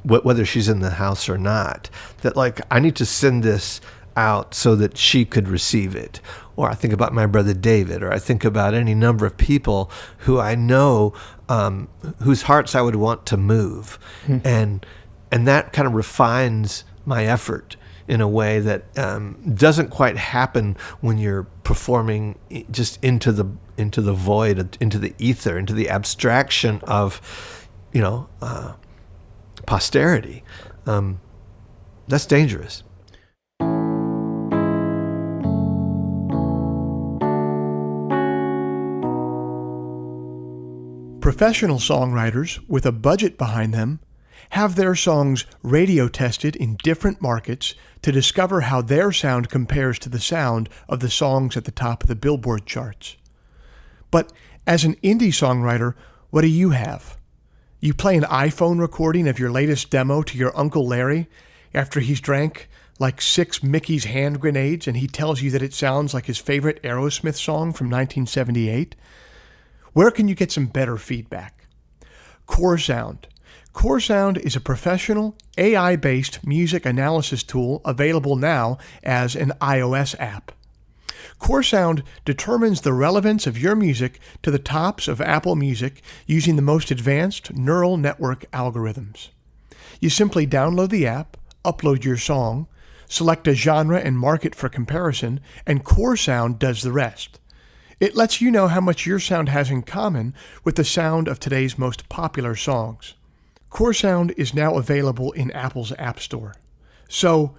whether she's in the house or not, that I need to send this out so that she could receive it. Or I think about my brother David, or I think about any number of people who I know, whose hearts I would want to move. And that kind of refines my effort in a way that doesn't quite happen when you're performing just into the void, into the ether, into the abstraction of, posterity. That's dangerous. Professional songwriters with a budget behind them have their songs radio tested in different markets to discover how their sound compares to the sound of the songs at the top of the Billboard charts. But as an indie songwriter, what do you have? You play an iPhone recording of your latest demo to your Uncle Larry after he's drank like 6 Mickey's hand grenades and he tells you that it sounds like his favorite Aerosmith song from 1978? Where can you get some better feedback? Core Sound. Core Sound is a professional, AI-based music analysis tool available now as an iOS app. Core Sound determines the relevance of your music to the tops of Apple Music using the most advanced neural network algorithms. You simply download the app, upload your song, select a genre and market for comparison, and Core Sound does the rest. It lets you know how much your sound has in common with the sound of today's most popular songs. Core Sound is now available in Apple's App Store. So,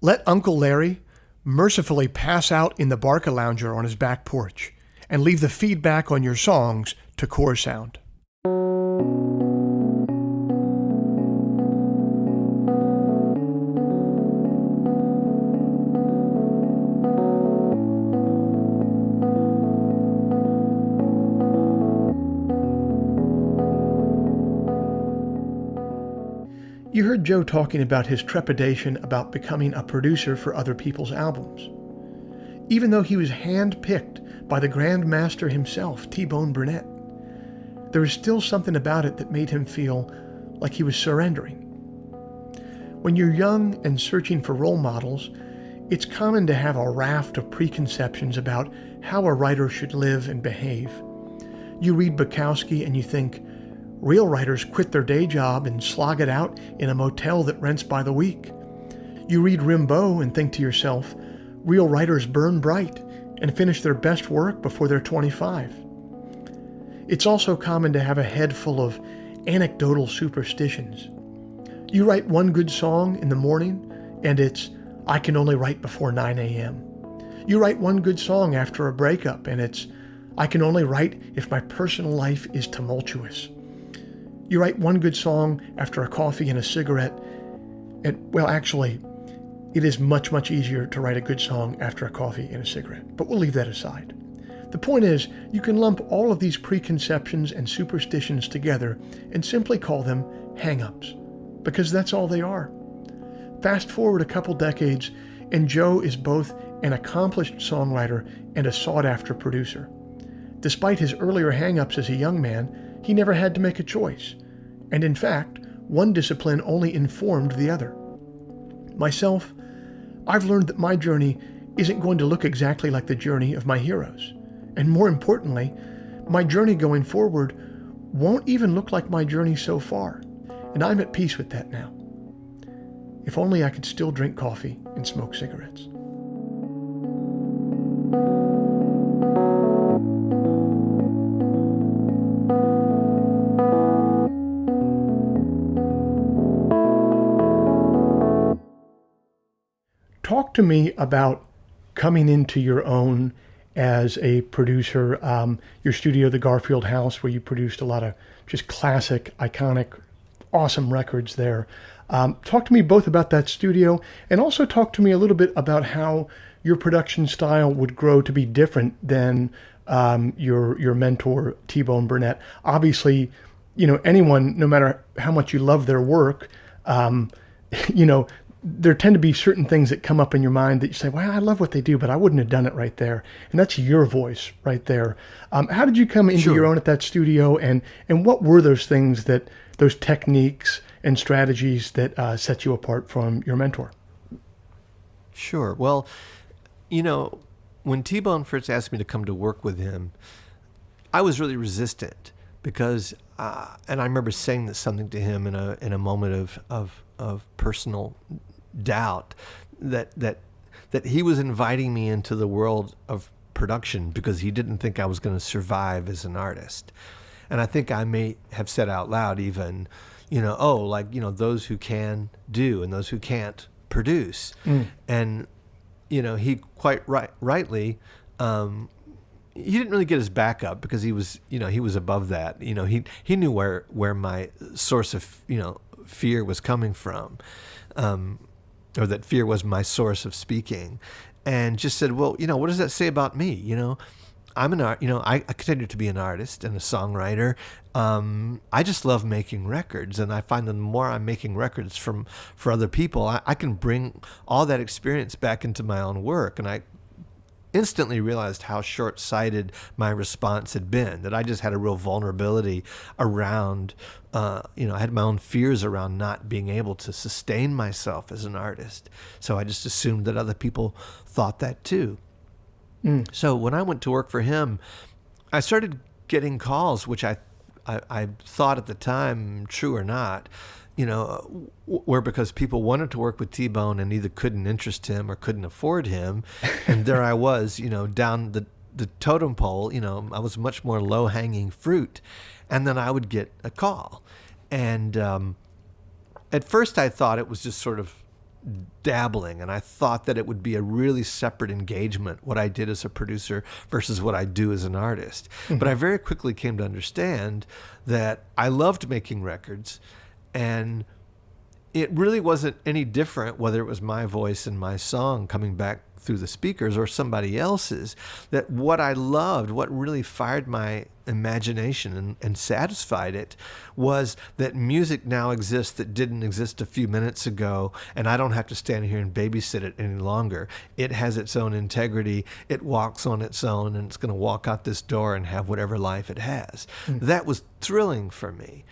let Uncle Larry mercifully pass out in the Barca Lounger on his back porch and leave the feedback on your songs to Core Sound. You heard Joe talking about his trepidation about becoming a producer for other people's albums. Even though he was hand-picked by the Grand Master himself, T-Bone Burnett, there was still something about it that made him feel like he was surrendering. When you're young and searching for role models, it's common to have a raft of preconceptions about how a writer should live and behave. You read Bukowski and you think, real writers quit their day job and slog it out in a motel that rents by the week. You read Rimbaud and think to yourself, real writers burn bright and finish their best work before they're 25. It's also common to have a head full of anecdotal superstitions. You write one good song in the morning and it's, I can only write before 9 a.m. You write one good song after a breakup and it's, I can only write if my personal life is tumultuous. You write one good song after a coffee and a cigarette, and well, actually, it is much, much easier to write a good song after a coffee and a cigarette, but we'll leave that aside. The point is, you can lump all of these preconceptions and superstitions together and simply call them hang-ups, because that's all they are. Fast forward a couple decades, and Joe is both an accomplished songwriter and a sought-after producer. Despite his earlier hang-ups as a young man, he never had to make a choice. And in fact, one discipline only informed the other. Myself, I've learned that my journey isn't going to look exactly like the journey of my heroes. And more importantly, my journey going forward won't even look like my journey so far. And I'm at peace with that now. If only I could still drink coffee and smoke cigarettes. Talk to me about coming into your own as a producer. Your studio, the Garfield House, where you produced a lot of just classic, iconic, awesome records there. Talk to me both about that studio and also talk to me a little bit about how your production style would grow to be different than your mentor, T-Bone Burnett. Obviously, anyone, no matter how much you love their work, there tend to be certain things that come up in your mind that you say, well, I love what they do, but I wouldn't have done it right there. And that's your voice right there. How did you come into your own at that studio? And what were those things, those techniques and strategies that set you apart from your mentor? Sure. Well, when T-Bone first asked me to come to work with him, I was really resistant because, and I remember saying something to him in a moment of personal doubt that he was inviting me into the world of production because he didn't think I was going to survive as an artist. And I think I may have said out loud even, those who can do and those who can't produce. And, he quite rightly, he didn't really get his back up because he was above that. He knew where my source of, fear was coming from. Or that fear was my source of speaking, and just said, well, what does that say about me? I'm an art, I continue to be an artist and a songwriter. I just love making records, and I find that the more I'm making records for other people, I can bring all that experience back into my own work. And I instantly realized how short-sighted my response had been, that I just had a real vulnerability around, I had my own fears around not being able to sustain myself as an artist. So I just assumed that other people thought that too. So when I went to work for him, I started getting calls, which I thought at the time, true or not, were because people wanted to work with T-Bone and either couldn't interest him or couldn't afford him. And there I was, down the totem pole, I was much more low-hanging fruit. And then I would get a call. And at first I thought it was just sort of dabbling, and I thought that it would be a really separate engagement, what I did as a producer versus what I do as an artist. But I very quickly came to understand that I loved making records, and it really wasn't any different whether it was my voice and my song coming back through the speakers or somebody else's. That what I loved, what really fired my imagination and satisfied it was that music now exists that didn't exist a few minutes ago, and I don't have to stand here and babysit it any longer. It has its own integrity. It walks on its own, and it's going to walk out this door and have whatever life it has. That was thrilling for me.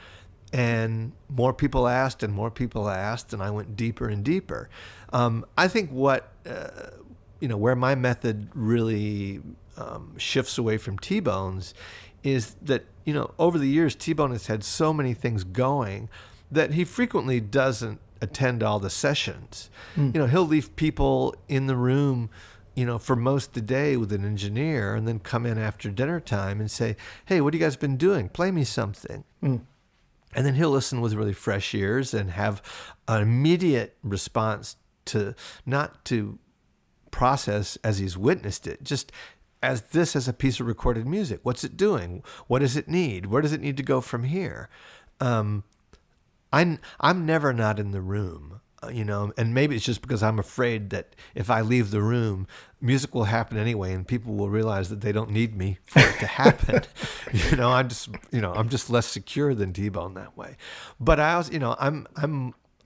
And more people asked, and I went deeper and deeper. I think where my method really shifts away from T-Bone's is that, over the years, T-Bone has had so many things going that he frequently doesn't attend all the sessions. He'll leave people in the room, for most of the day with an engineer, and then come in after dinner time and say, "Hey, what have you guys been doing? Play me something." And then he'll listen with really fresh ears and have an immediate response not to process as he's witnessed it, just as this as a piece of recorded music. What's it doing? What does it need? Where does it need to go from here? I'm never not in the room, and maybe it's just because I'm afraid that if I leave the room, music will happen anyway, and people will realize that they don't need me for it to happen. I'm just less secure than T-Bone that way. But I also,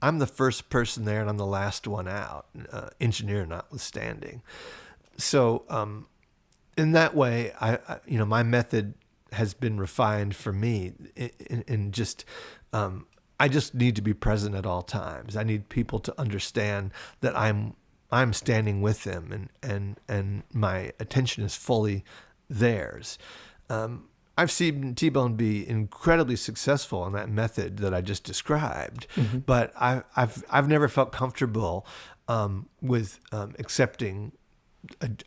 I'm the first person there, and I'm the last one out, engineer notwithstanding. So, in that way, I my method has been refined for me, in just. I just need to be present at all times. I need people to understand that I'm standing with them, and my attention is fully theirs. I've seen T-Bone be incredibly successful in that method that I just described, but I've never felt comfortable with accepting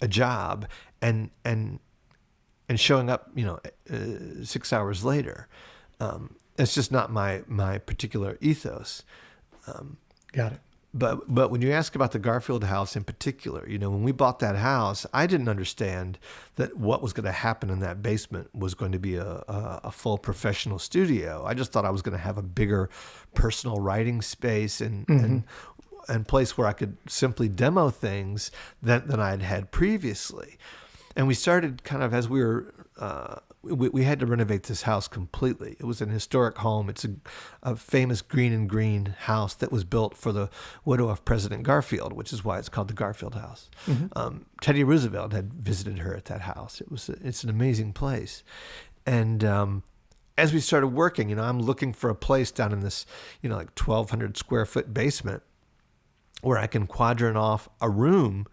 a job and showing up 6 hours later. It's just not my particular ethos. Got it. But when you ask about the Garfield house in particular, when we bought that house, I didn't understand that what was going to happen in that basement was going to be a full professional studio. I just thought I was going to have a bigger personal writing space and place where I could simply demo things than I'd had previously. And we started kind of as we were, we had to renovate this house completely. It was an historic home. It's a famous green and green house that was built for the widow of President Garfield, which is why it's called the Garfield House. Teddy Roosevelt had visited her at that house. It's an amazing place. And as we started working, I'm looking for a place down in this, like 1,200 square foot basement where I can quadrant off a room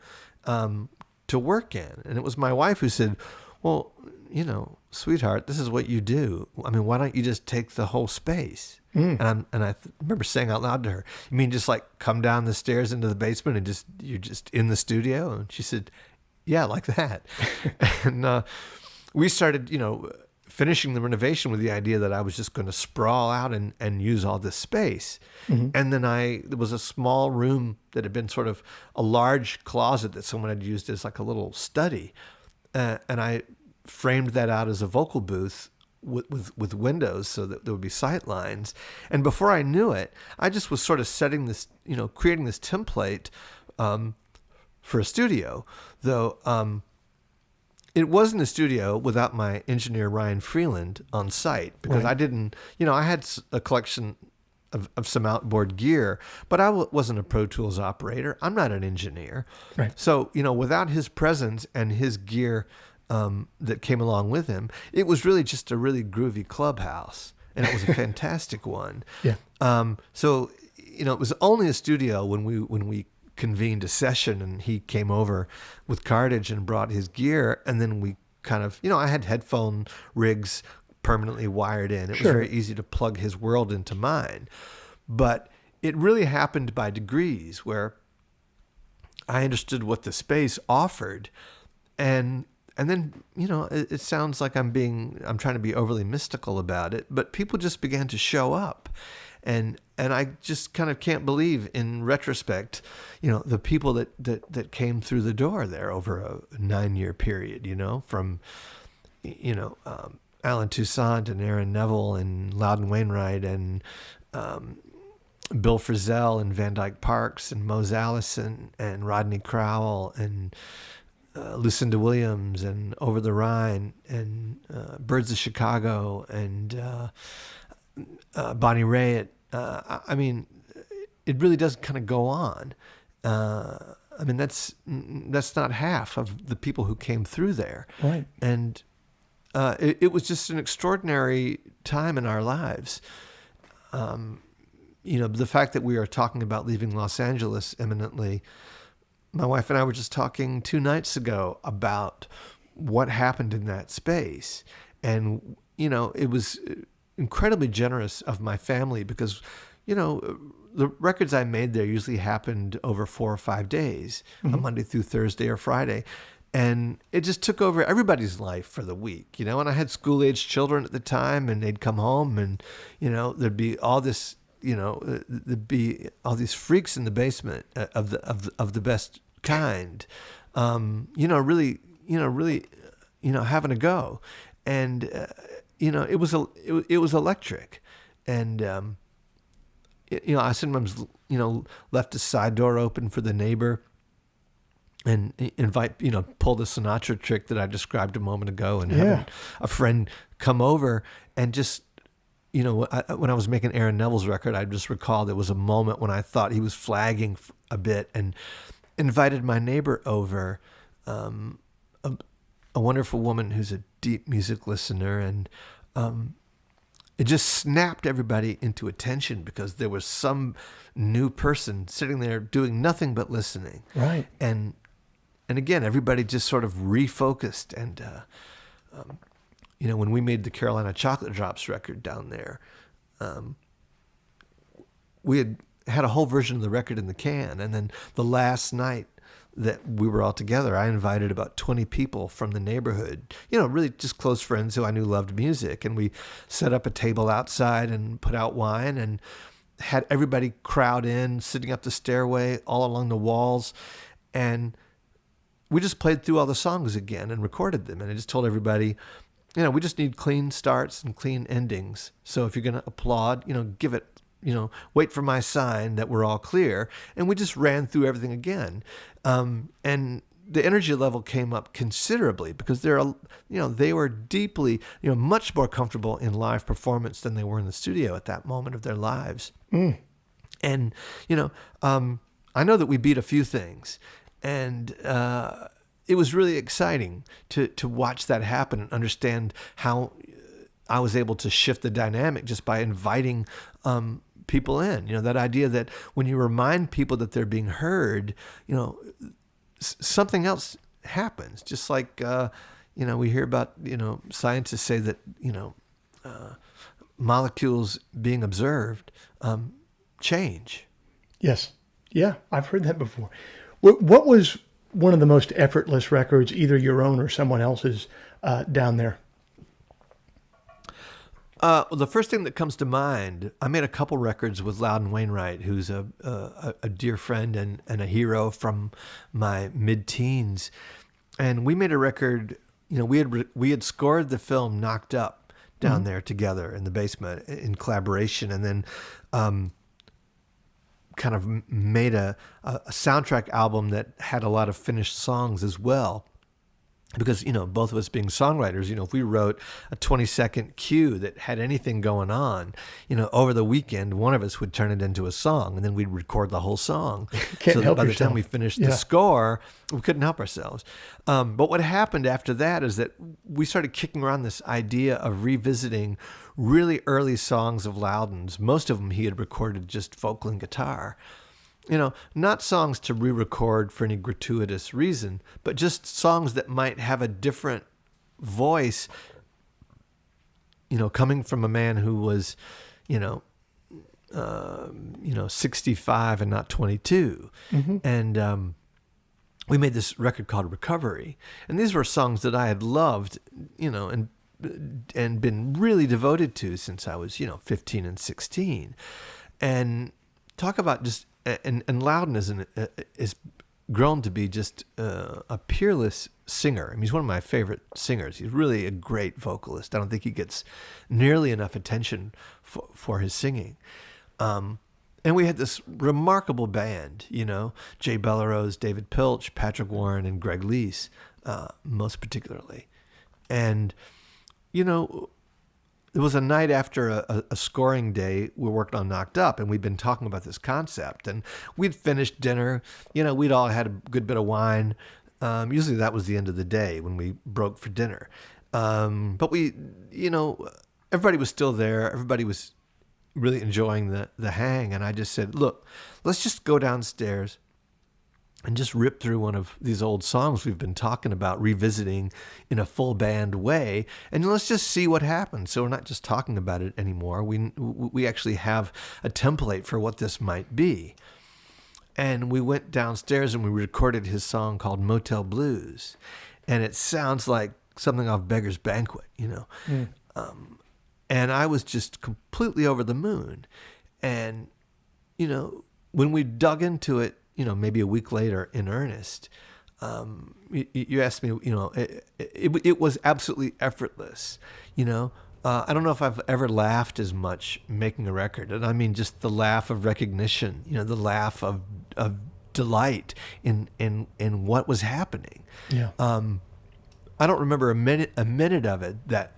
to work in. And it was my wife who said, "Well, sweetheart, this is what you do. I mean, why don't you just take the whole space?" And I remember saying out loud to her, "You mean just like come down the stairs into the basement and you're just in the studio?" And she said, "Yeah, like that." And we started, finishing the renovation with the idea that I was just going to sprawl out and use all this space. And then there was a small room that had been sort of a large closet that someone had used as like a little study. And I framed that out as a vocal booth with windows so that there would be sight lines. And before I knew it, I just was sort of setting this, creating this template for a studio, though it wasn't a studio without my engineer, Ryan Freeland, on site, because I didn't, I had a collection of some outboard gear, but I wasn't a Pro Tools operator. I'm not an engineer. Right. So, without his presence and his gear that came along with him, it was really just a really groovy clubhouse, and it was a fantastic one. Yeah. So, it was only a studio when we convened a session and he came over with cartage and brought his gear, and then we kind of, I had headphone rigs permanently wired in. It was very easy to plug his world into mine. But it really happened by degrees, where I understood what the space offered, and then, it sounds like I'm trying to be overly mystical about it, but people just began to show up. And I just kind of can't believe, in retrospect, the people that came through the door there over a 9-year period, from, Alan Toussaint and Aaron Neville and Loudon Wainwright and Bill Frisell and Van Dyke Parks and Mose Allison and Rodney Crowell and Lucinda Williams and Over the Rhine and Birds of Chicago and Bonnie Raitt. I mean, it really does kind of go on. I mean, that's not half of the people who came through there. Right. And it was just an extraordinary time in our lives. The fact that we are talking about leaving Los Angeles imminently, my wife and I were just talking 2 nights ago about what happened in that space. And, it was incredibly generous of my family because, the records I made there usually happened over 4 or 5 days, a Monday through Thursday or Friday. And it just took over everybody's life for the week, and I had school-aged children at the time, and they'd come home and, there'd be all this, there'd be all these freaks in the basement of the best kind, really having a go. And, it was electric. And, I sometimes, left a side door open for the neighbor and invite, pull the Sinatra trick that I described a moment ago and have a friend come over and just, when I was making Aaron Neville's record, I just recall there was a moment when I thought he was flagging a bit and invited my neighbor over, a wonderful woman who's a deep music listener. And it just snapped everybody into attention because there was some new person sitting there doing nothing but listening. Right. And again, everybody just sort of refocused. And, when we made the Carolina Chocolate Drops record down there, we had a whole version of the record in the can. And then the last night that we were all together, I invited about 20 people from the neighborhood, really just close friends who I knew loved music. And we set up a table outside and put out wine and had everybody crowd in, sitting up the stairway, all along the walls. And we just played through all the songs again and recorded them. And I just told everybody, we just need clean starts and clean endings. So if you're going to applaud, give it, wait for my sign that we're all clear. And we just ran through everything again. And the energy level came up considerably because they were deeply, much more comfortable in live performance than they were in the studio at that moment of their lives. Mm. And, I know that we beat a few things. And it was really exciting to watch that happen and understand how I was able to shift the dynamic just by inviting people in. That idea that when you remind people that they're being heard, something else happens. Just like, we hear about, scientists say that, molecules being observed change. Yes. Yeah, I've heard that before. What was one of the most effortless records, either your own or someone else's, down there? Well, the first thing that comes to mind, I made a couple records with Loudon Wainwright, who's a dear friend and a hero from my mid-teens. And we made a record, we had scored the film Knocked Up down there together in the basement in collaboration, and then kind of made a soundtrack album that had a lot of finished songs as well. Because, both of us being songwriters, if we wrote a 20-second cue that had anything going on, over the weekend, one of us would turn it into a song, and then we'd record the whole song. Can't help by yourself. The time we finished the score, we couldn't help ourselves. But what happened after that is that we started kicking around this idea of revisiting really early songs of Loudon's. Most of them he had recorded just vocal and guitar. Not songs to re-record for any gratuitous reason, but just songs that might have a different voice, coming from a man who was, 65 and not 22. Mm-hmm. And we made this record called Recovery. And these were songs that I had loved, and been really devoted to since I was, 15 and 16. And talk about just... And Loudon is grown to be just a peerless singer. I mean, he's one of my favorite singers. He's really a great vocalist. I don't think he gets nearly enough attention for his singing. And we had this remarkable band, Jay Bellerose, David Pilch, Patrick Warren, and Greg Leese, most particularly. And, it was a night after a scoring day. We worked on Knocked Up, and we'd been talking about this concept. And we'd finished dinner. We'd all had a good bit of wine. Usually that was the end of the day when we broke for dinner. But we, everybody was still there. Everybody was really enjoying the hang. And I just said, look, let's just go downstairs and just rip through one of these old songs we've been talking about, revisiting in a full band way, and let's just see what happens. So we're not just talking about it anymore. We actually have a template for what this might be. And we went downstairs and we recorded his song called Motel Blues. And it sounds like something off Beggar's Banquet, and I was just completely over the moon. And, when we dug into it, maybe a week later in earnest, you asked me, it was absolutely effortless. I don't know if I've ever laughed as much making a record. And I mean, just the laugh of recognition, the laugh of delight in what was happening. Yeah. I don't remember a minute of it that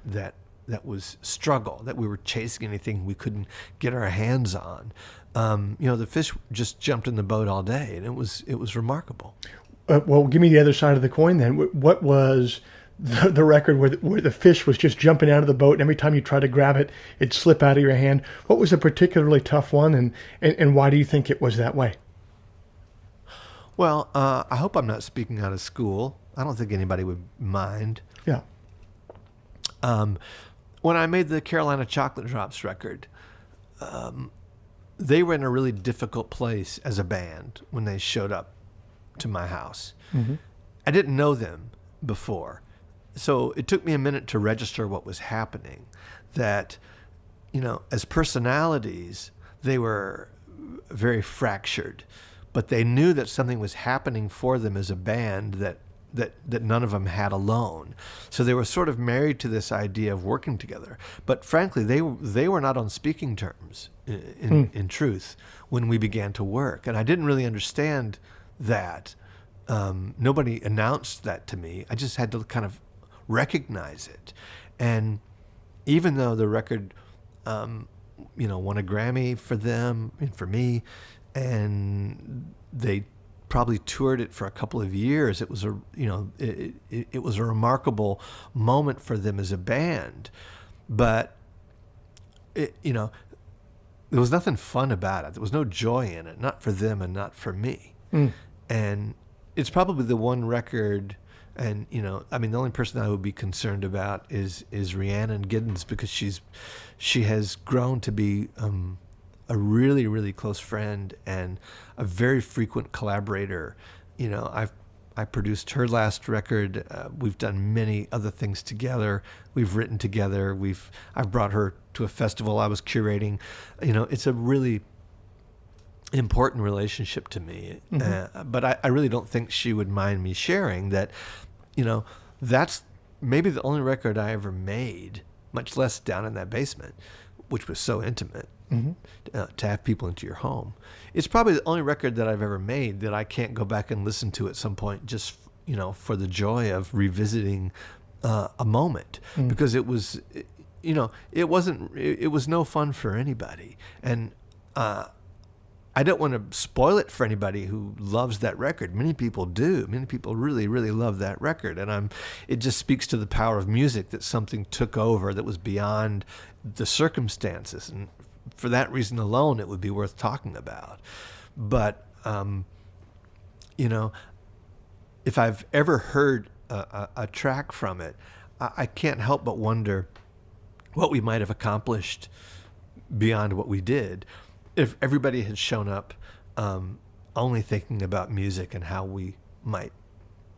was struggle, that we were chasing anything we couldn't get our hands on. The fish just jumped in the boat all day, and it was remarkable. Well, give me the other side of the coin then. What was the record where the fish was just jumping out of the boat, and every time you try to grab it, it'd slip out of your hand? What was a particularly tough one, and why do you think it was that way? Well, I hope I'm not speaking out of school. I don't think anybody would mind. Yeah. When I made the Carolina Chocolate Drops record, they were in a really difficult place as a band when they showed up to my house. Mm-hmm. I didn't know them before, so it took me a minute to register what was happening. That, as personalities, they were very fractured, but they knew that something was happening for them as a band that none of them had alone. So they were sort of married to this idea of working together. But frankly, they were not on speaking terms in truth when we began to work. And I didn't really understand that. Nobody announced that to me. I just had to kind of recognize it. And even though the record, won a Grammy for them and for me, and they probably toured it for a couple of years, it was it was a remarkable moment for them as a band. But there was nothing fun about it. There was no joy in it, not for them and not for me. And it's probably the one record, and the only person I would be concerned about is Rhiannon Giddens, because she has grown to be a really, really close friend and a very frequent collaborator. I produced her last record. We've done many other things together. We've written together. I've brought her to a festival I was curating. It's a really important relationship to me. Mm-hmm. But I really don't think she would mind me sharing that. That's maybe the only record I ever made, much less down in that basement, which was so intimate. Mm-hmm. To have people into your home. It's probably the only record that I've ever made that I can't go back and listen to at some point, just for the joy of revisiting a moment, because it was, it was no fun for anybody, and I don't want to spoil it for anybody who loves that record. Many people do. Many people really, really love that record, and it just speaks to the power of music, that something took over that was beyond the circumstances, and for that reason alone, it would be worth talking about. But, if I've ever heard a track from it, I can't help but wonder what we might have accomplished beyond what we did if everybody had shown up only thinking about music and how we might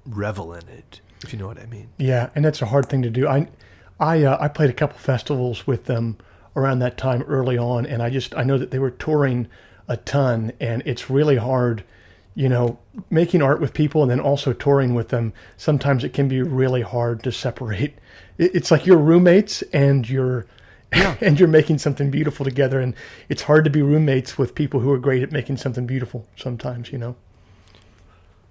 revel in it, if you know what I mean. Yeah, and that's a hard thing to do. I played a couple festivals with them around that time early on, and I know that they were touring a ton, and it's really hard, making art with people and then also touring with them. Sometimes it can be really hard to separate. It's like you're roommates and you're Yeah. and you're making something beautiful together. And it's hard to be roommates with people who are great at making something beautiful sometimes, you know?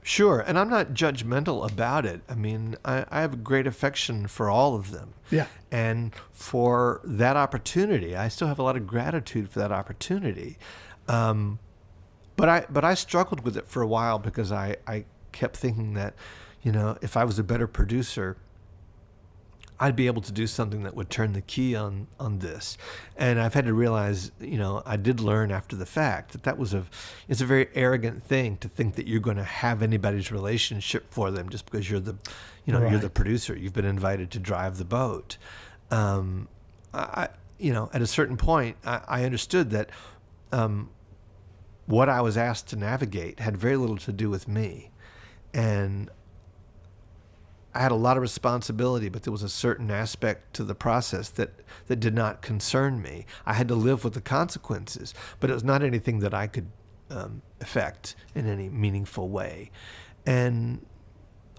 Sure, and I'm not judgmental about it. I mean, I have a great affection for all of them. Yeah. And for that opportunity, I still have a lot of gratitude for that opportunity. But I struggled with it for a while because I kept thinking that, if I was a better producer, I'd be able to do something that would turn the key on this. And I've had to realize, I did learn after the fact that it's a very arrogant thing to think that you're going to have anybody's relationship for them just because you're the, you're the producer. You've been invited to drive the boat. At a certain point, I understood that what I was asked to navigate had very little to do with me. And I had a lot of responsibility, but there was a certain aspect to the process that did not concern me. I had to live with the consequences, but it was not anything that I could affect in any meaningful way. And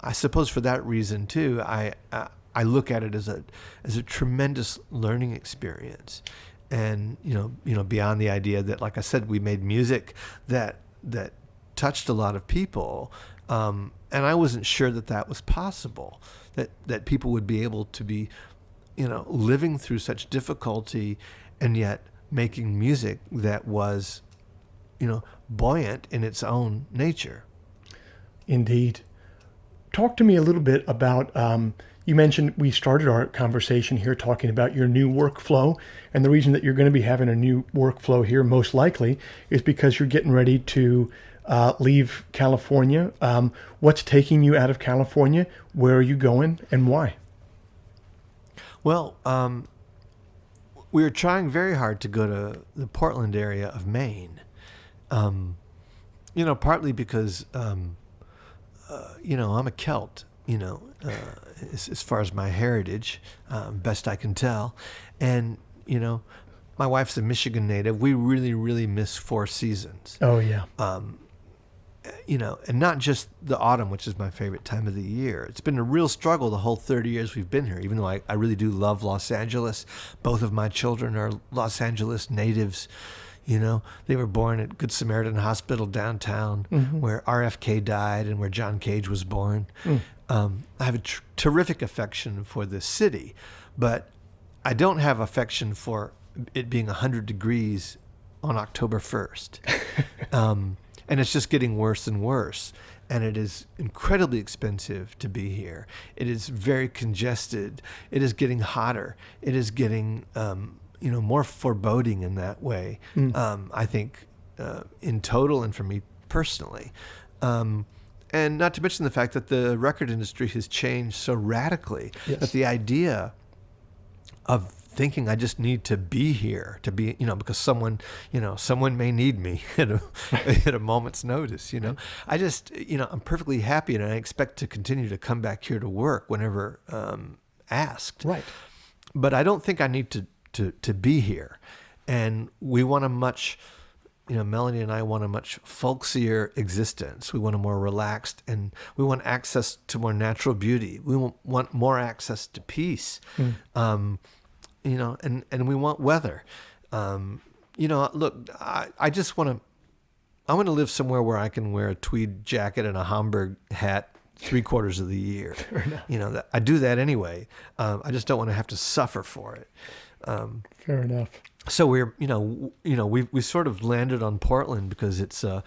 I suppose for that reason too, I look at it as a tremendous learning experience. And beyond the idea that, like I said, we made music that touched a lot of people. And I wasn't sure that was possible, that people would be able to be, living through such difficulty and yet making music that was, buoyant in its own nature. Indeed. Talk to me a little bit about, you mentioned we started our conversation here talking about your new workflow. And the reason that you're going to be having a new workflow here most likely is because you're getting ready to leave California. What's taking you out of California? Where are you going and why? Well, we were trying very hard to go to the Portland area of Maine. Partly because, I'm a Celt, as far as my heritage, best I can tell. And, my wife's a Michigan native. We really, really miss four seasons. Oh, yeah. And not just the autumn, which is my favorite time of the year. It's been a real struggle the whole 30 years we've been here, even though I really do love Los Angeles. Both of my children are Los Angeles natives. They were born at Good Samaritan Hospital downtown, where RFK died and where John Cage was born. I have a terrific affection for this city, but I don't have affection for it being 100 degrees on October 1st. And it's just getting worse and worse. And it is incredibly expensive to be here. It is very congested. It is getting hotter. It is getting, more foreboding in that way, I think, in total and for me personally. And not to mention the fact that the record industry has changed so radically that the idea of thinking I just need to be here to be, because someone may need me at a moment's notice, I just, I'm perfectly happy and I expect to continue to come back here to work whenever asked. Right. But I don't think I need to be here. And we want a much, Melanie and I want a much folksier existence. We want a more relaxed, and we want access to more natural beauty. We want more access to peace. And we want weather. Look, I just want to live somewhere where I can wear a tweed jacket and a Homburg hat 3/4 of the year. I do that anyway. I just don't want to have to suffer for it. Fair enough. So we're, we sort of landed on Portland because it's a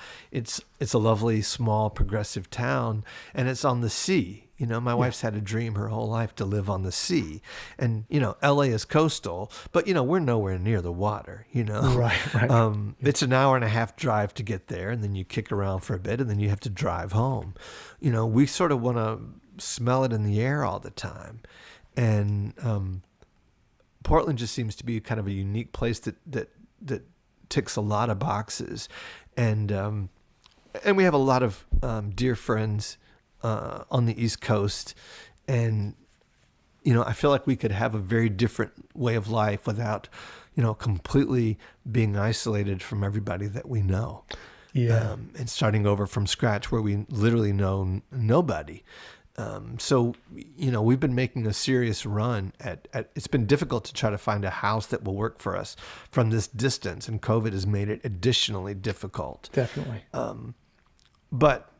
lovely, small, progressive town, and it's on the sea. My wife's had a dream her whole life to live on the sea, and LA is coastal, but we're nowhere near the water. Right. It's an hour and a half drive to get there, and then you kick around for a bit, and then you have to drive home. We sort of want to smell it in the air all the time, and Portland just seems to be kind of a unique place that ticks a lot of boxes, and we have a lot of dear friends on the East Coast, and I feel like we could have a very different way of life without completely being isolated from everybody that we know. Yeah. And starting over from scratch where we literally know nobody. So, we've been making a serious run at it's been difficult to try to find a house that will work for us from this distance, and COVID has made it additionally difficult. Definitely. But,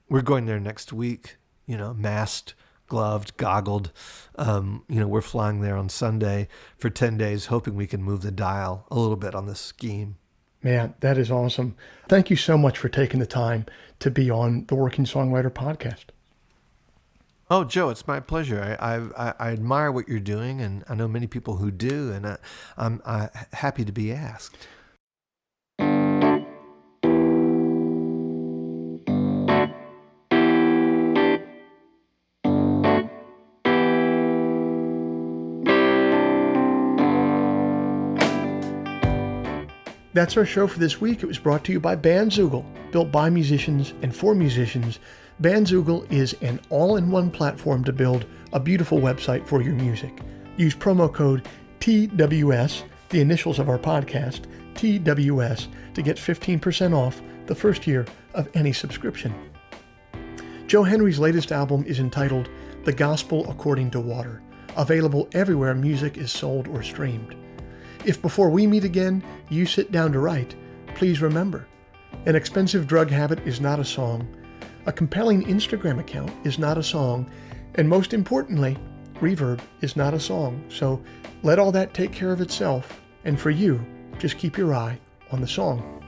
we're going there next week, masked, gloved, goggled. We're flying there on Sunday for 10 days, hoping we can move the dial a little bit on this scheme. Man, that is awesome. Thank you so much for taking the time to be on the Working Songwriter podcast. Oh, Joe, it's my pleasure. I admire what you're doing, and I know many people who do, and I'm happy to be asked. That's our show for this week. It was brought to you by Bandzoogle. Built by musicians and for musicians, Bandzoogle is an all-in-one platform to build a beautiful website for your music. Use promo code TWS, the initials of our podcast, TWS, to get 15% off the first year of any subscription. Joe Henry's latest album is entitled The Gospel According to Water, available everywhere music is sold or streamed. If before we meet again, you sit down to write, please remember, an expensive drug habit is not a song, a compelling Instagram account is not a song, and most importantly, reverb is not a song. So let all that take care of itself, and for you, just keep your eye on the song.